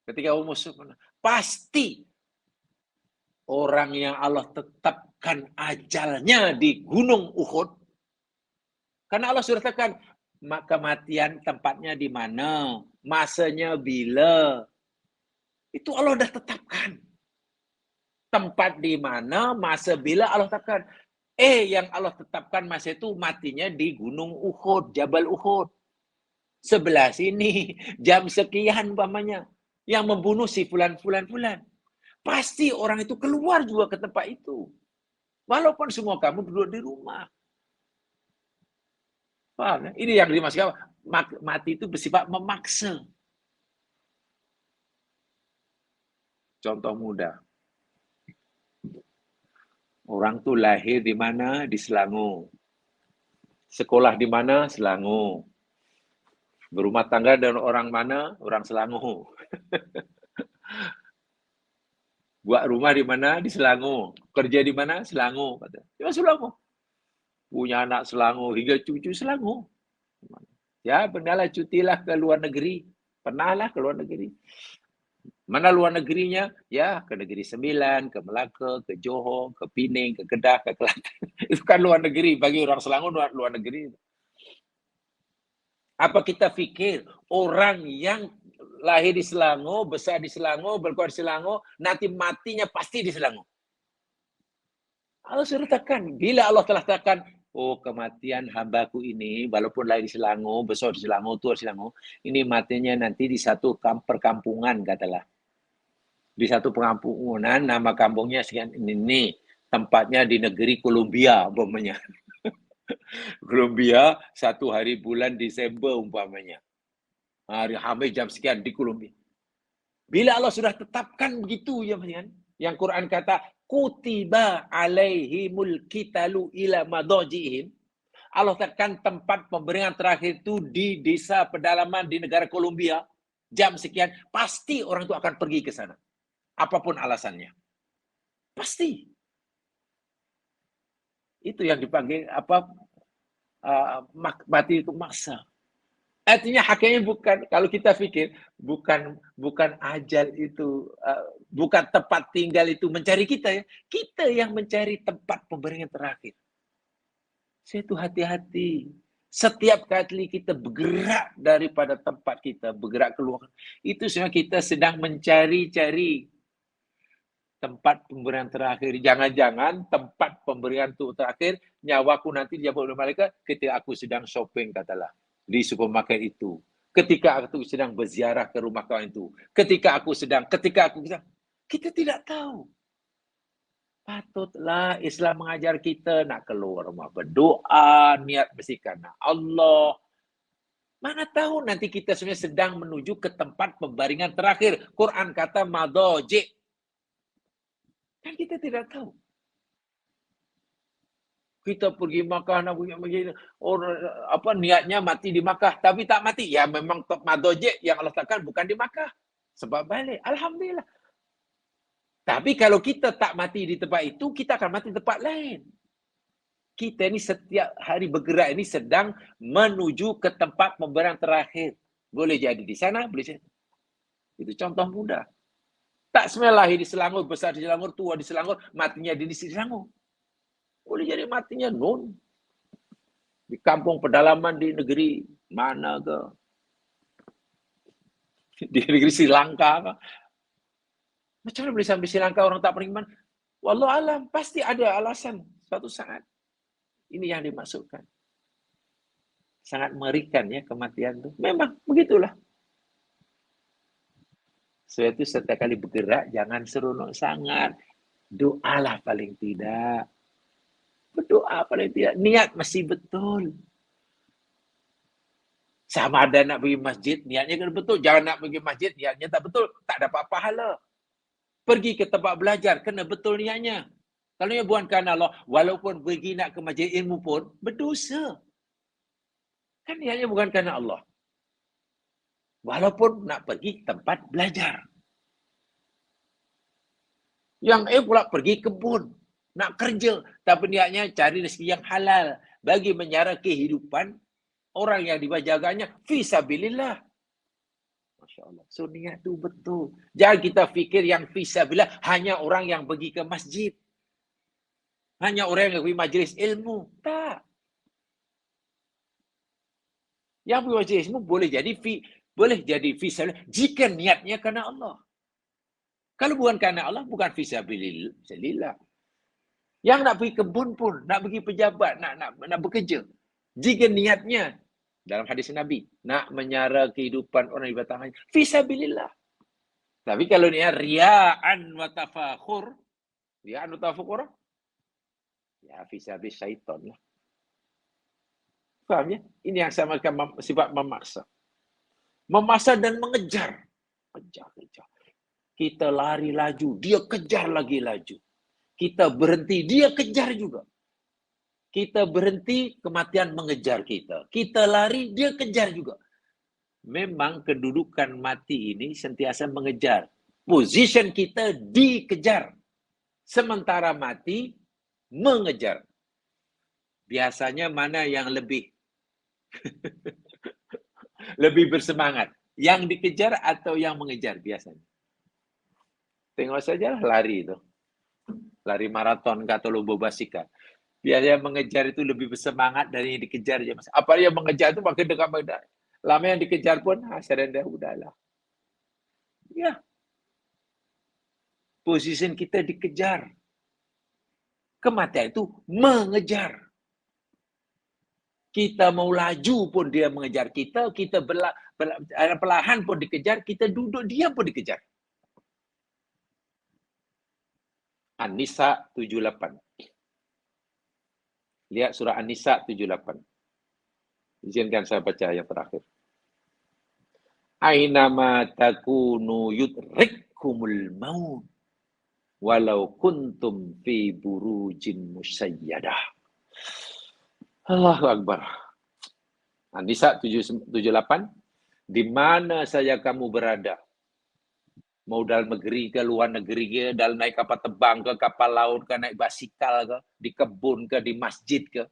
ketika musuh, pasti orang yang Allah tetapkan ajalnya di gunung Uhud, karena Allah sudah katakan kematian tempatnya di mana, masanya bila, itu Allah dah tetapkan. Tempat di mana, masa bila Allah tetapkan. Yang Allah tetapkan masa itu matinya di Gunung Uhud, Jabal Uhud. Sebelah sini, jam sekian umpamanya. Yang membunuh si fulan. Pasti orang itu keluar juga ke tempat itu. Walaupun semua kamu duduk di rumah. Paham? Ini yang dimaksudkan mati itu bersifat memaksa. Contoh mudah. Orang tuh lahir di mana? Di Selangor. Sekolah di mana? Selangor. Berumah tangga dengan orang mana? Orang Selangor. Buat rumah di mana? Di Selangor. Kerja di mana? Selangor. Ya, Selangor. Punya anak Selangor, hingga cucu Selangor. Ya, benarlah cutilah ke luar negeri. Pernahlah ke luar negeri. Mana luar negerinya? Ya, ke Negeri Sembilan, ke Melaka, ke Johor, ke Pening, ke Kedah, ke Kelantan. Itu kan luar negeri. Bagi orang Selangor, luar negeri. Apa kita fikir orang yang lahir di Selangor, besar di Selangor, berkuat di Selangor, nanti matinya pasti di Selangor? Allah sudah tekan. Bila Allah telah tekan, oh kematian hambaku ini, walaupun lahir di Selangor, besar di Selangor, tua di Selangor, ini matinya nanti di satu perkampungan, katalah. Di satu perkampungan, nama kampungnya sekian ini, tempatnya di negeri Kolombia, umpamanya. Kolombia, 1 hari bulan Desember, umpamanya. Hari Hamis jam sekian di Kolombia. Bila Allah sudah tetapkan begitu, ya, yang Quran kata, kutiba alaihimul kitalu ila madajihim. Allah tekan tempat pemberian terakhir itu di desa pedalaman di negara Kolombia. Jam sekian, pasti orang itu akan pergi ke sana. Apapun alasannya. Pasti. Itu yang dipanggil mati itu maksa. Artinya hakikatnya bukan, kalau kita pikir bukan ajal itu, bukan tempat tinggal itu mencari kita, ya. Kita yang mencari tempat pemberian terakhir. Saya itu hati-hati. Setiap kali kita bergerak daripada tempat kita, bergerak keluar, itu sebenarnya kita sedang mencari-cari tempat pemberian terakhir. Jangan-jangan tempat pemberian itu terakhir, nyawaku nanti dijawab oleh malaikat ketika aku sedang shopping, katalah, di supermarket itu. Ketika aku sedang berziarah ke rumah kawan itu. Ketika aku sedang, kita tidak tahu. Patutlah Islam mengajar kita nak keluar rumah berdoa, niat mesti karena Allah. Mana tahu nanti kita sebenarnya sedang menuju ke tempat pembaringan terakhir. Quran kata madaji. Kan kita tidak tahu. Kita pergi Makkah, nak pergi niatnya mati di Makkah, tapi tak mati. Ya memang madaji yang Allah letakkan bukan di Makkah. Sebab balik. Alhamdulillah. Tapi kalau kita tak mati di tempat itu, kita akan mati di tempat lain. Kita ini setiap hari bergerak ini sedang menuju ke tempat pemberian terakhir. Boleh jadi di sana, boleh jadi. Itu contoh mudah. Tak semua lahir di Selangor, besar di Selangor, tua di Selangor, matinya di Selangor. Boleh jadi matinya di kampung pedalaman di negeri mana ke? Di negeri Sri Lanka ke? Macam mana boleh sampai Sri Lanka orang tak beriman? Wallahu alam, pasti ada alasan suatu saat. Ini yang dimaksudkan. Sangat mengerikan ya kematian itu. Memang begitulah. Sebab itu setiap kali bergerak jangan seronok sangat. Doalah paling tidak. Berdoa paling tidak. Niat mesti betul. Sama ada nak pergi masjid, niatnya kena betul. Jangan nak pergi masjid, niatnya tak betul. Tak dapat pahala. Pergi ke tempat belajar, kena betul niatnya. Kalau ia bukan kerana Allah, walaupun pergi nak ke masjid ilmu pun, berdosa. Kan niatnya bukan kerana Allah. Walaupun nak pergi tempat belajar. Yang pula pergi kebun, nak kerja. Tapi niatnya cari rezeki yang halal. Bagi menyara kehidupan orang yang dibajaganya, fisabilillah. Masya Allah. So niat tu betul. Jangan kita fikir yang fisabilillah hanya orang yang pergi ke masjid. Hanya orang yang pergi majlis ilmu. Tak. Yang pergi majlis ilmu boleh jadi fisabilillah jika niatnya kerana Allah. Kalau bukan kerana Allah, bukan fisabilillah. Yang nak pergi kebun pun, nak pergi pejabat, nak bekerja. Jika niatnya, dalam hadis Nabi, nak menyara kehidupan orang di batang hati, fisabilillah. Tapi kalau niat ria'an wa tafakhur, ria'an wa tafakhur, ya fisabil syaitan lah. Faham ya? Ini yang saya makan sifat memaksa. Memaksa dan mengejar. Kejar. Kita lari laju, dia kejar lagi laju. Kita berhenti, dia kejar juga. Kita berhenti, kematian mengejar kita. Kita lari, dia kejar juga. Memang kedudukan mati ini sentiasa mengejar. Position kita dikejar. Sementara mati mengejar. Biasanya mana yang lebih lebih bersemangat? Yang dikejar atau yang mengejar biasanya? Tengok saja lari itu. Lari maraton atau lomba basika. Biasanya mengejar itu lebih bersemangat dari yang dikejar. Apa yang mengejar itu makin dekat. Lama yang dikejar pun, surrender, udahlah. Ya. Position kita dikejar. Kematian itu mengejar. Kita mau laju pun dia mengejar kita. Kita perlahan pun dikejar. Kita duduk, dia pun dikejar. An-Nisa 78. Lihat surah An-Nisa 78. Izinkan saya baca yang terakhir. Ainama takunu yudrikkumul maut walau kuntum fi burujin musayyadah. Allahu Akbar. An-Nisa 78. Di mana saja kamu berada, mau dalam negeri ke luar negeri ke, dalam naik kapal terbang ke, kapal laut ke, naik basikal ke, di kebun ke, di masjid ke,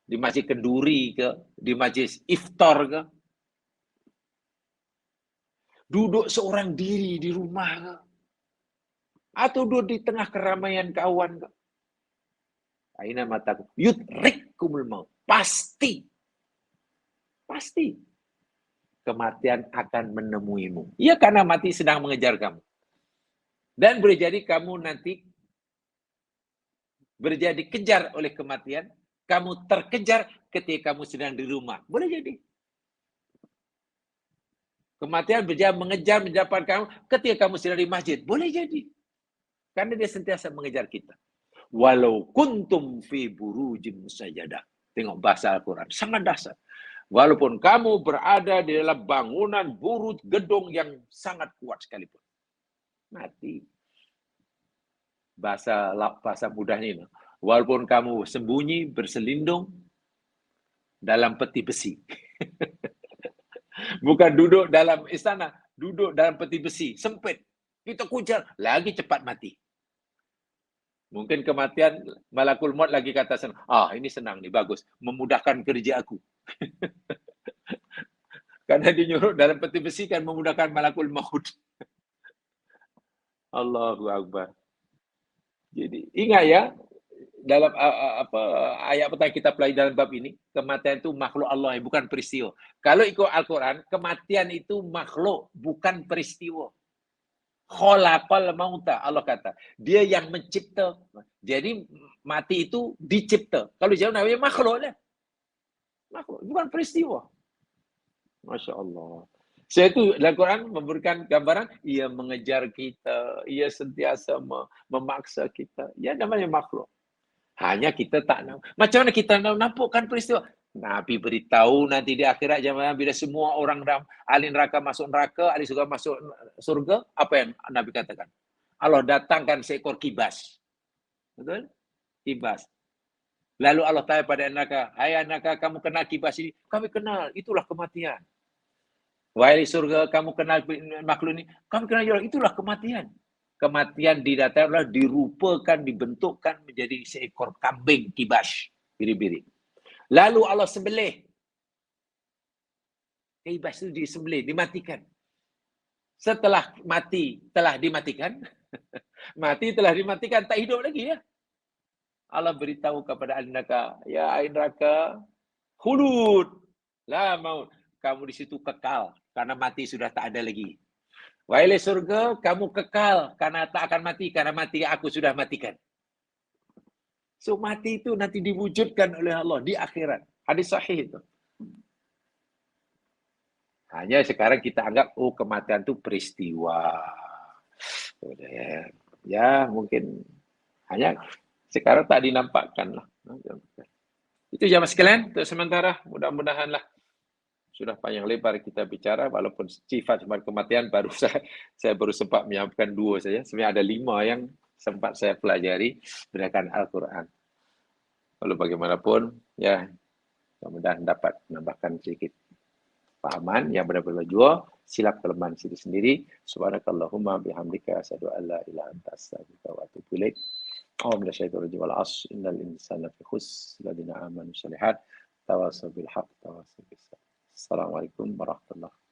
di masjid kenduri ke, di masjid iftar ke, duduk seorang diri di rumah ke, atau duduk di tengah keramaian kawan ke. Aina mataku yudrikkumul maut. Pasti kematian akan menemuimu. Ya, karena mati sedang mengejar kamu. Dan boleh jadi kamu nanti berjadi kejar oleh kematian, kamu terkejar ketika kamu sedang di rumah. Boleh jadi. Kematian berjaya mengejar, mendapat kamu ketika kamu sedang di masjid. Boleh jadi. Karena dia sentiasa mengejar kita. Walau kuntum fi burujin musayyadah. Tengok bahasa Al-Quran. Sangat dasar. Walaupun kamu berada di dalam bangunan buruj gedung yang sangat kuat sekalipun. Mati. Bahasa mudahnya ini. Walaupun kamu sembunyi, berselindung dalam peti besi. Bukan duduk dalam istana, duduk dalam peti besi, sempit. Kita kejar, lagi cepat mati. Mungkin kematian, malakul maut lagi kata senang. Ini senang nih, bagus. Memudahkan kerja aku. Karena dia nyuruh dalam peti besi kan memudahkan malakul maut. Allahu Akbar. Jadi ingat ya, dalam ayat pertama kita pelajari dalam bab ini, kematian itu makhluk Allah, bukan peristiwa. Kalau ikut Al-Quran, kematian itu makhluk, bukan peristiwa. Khalaqal mauta, Allah kata. Dia yang mencipta. Jadi mati itu dicipta. Kalau jauh namanya makhluk lah. Makhluk, bukan peristiwa. Masya Allah. Saya itu dalam Quran memberikan gambaran, ia mengejar kita, ia sentiasa memaksa kita. Ya namanya makhluk. Hanya kita tak nak. Macam mana kita nak nampakkan peristiwa? Nabi beritahu nanti di akhirat zaman bila semua orang ahli neraka masuk neraka, ahli surga masuk surga, apa yang Nabi katakan? Allah datangkan seekor kibas. Betul? Kibas. Lalu Allah tanya pada neraka, hai neraka, kamu kenal kibas ini? Kami kenal, itulah kematian. Wahai surga, kamu kenal makhluk ini? Kami kenal, itulah kematian. Kematian didatangkan, dirupakan, dibentukkan menjadi seekor kambing kibas, biri-biri. Lalu Allah sembelih. Kibas itu disembelih, dimatikan. Setelah mati, telah dimatikan. Mati telah dimatikan, tak hidup lagi ya. Allah beritahu kepada ahli neraka, ya ahli neraka, khulud, la maut. Kamu di situ kekal, karena mati sudah tak ada lagi. Wahai surga, kamu kekal, karena tak akan mati, karena mati aku sudah matikan. So mati itu nanti diwujudkan oleh Allah di akhirat. Hadis sahih itu. Hanya sekarang kita anggap, oh kematian itu peristiwa. Ya mungkin hanya sekarang tak dinampakkan lah. Itu jamaah sekalian untuk sementara. Mudah-mudahan lah sudah panjang lebar kita bicara, walaupun sifat kematian baru saya baru sempat menyampaikan 2 saja. Sebenarnya ada 5 yang sempat saya pelajari berdasarkan Al-Quran. Lalu bagaimanapun, ya mudah-mudahan dapat menambahkan sedikit pahaman yang benar-benar jua, silap kelemahan diri sendiri. Subhanakallahumma bihamdika asyhadu an la ilaha illa anta astaghfiruka wa atubu ilaik. A'udzu billahi minasy asy innal insana fi khusr ladina amanu shalihat tawasaw bil haqq tawasaw bis sabr. Assalamualaikum warahmatullahi wabarakatuh.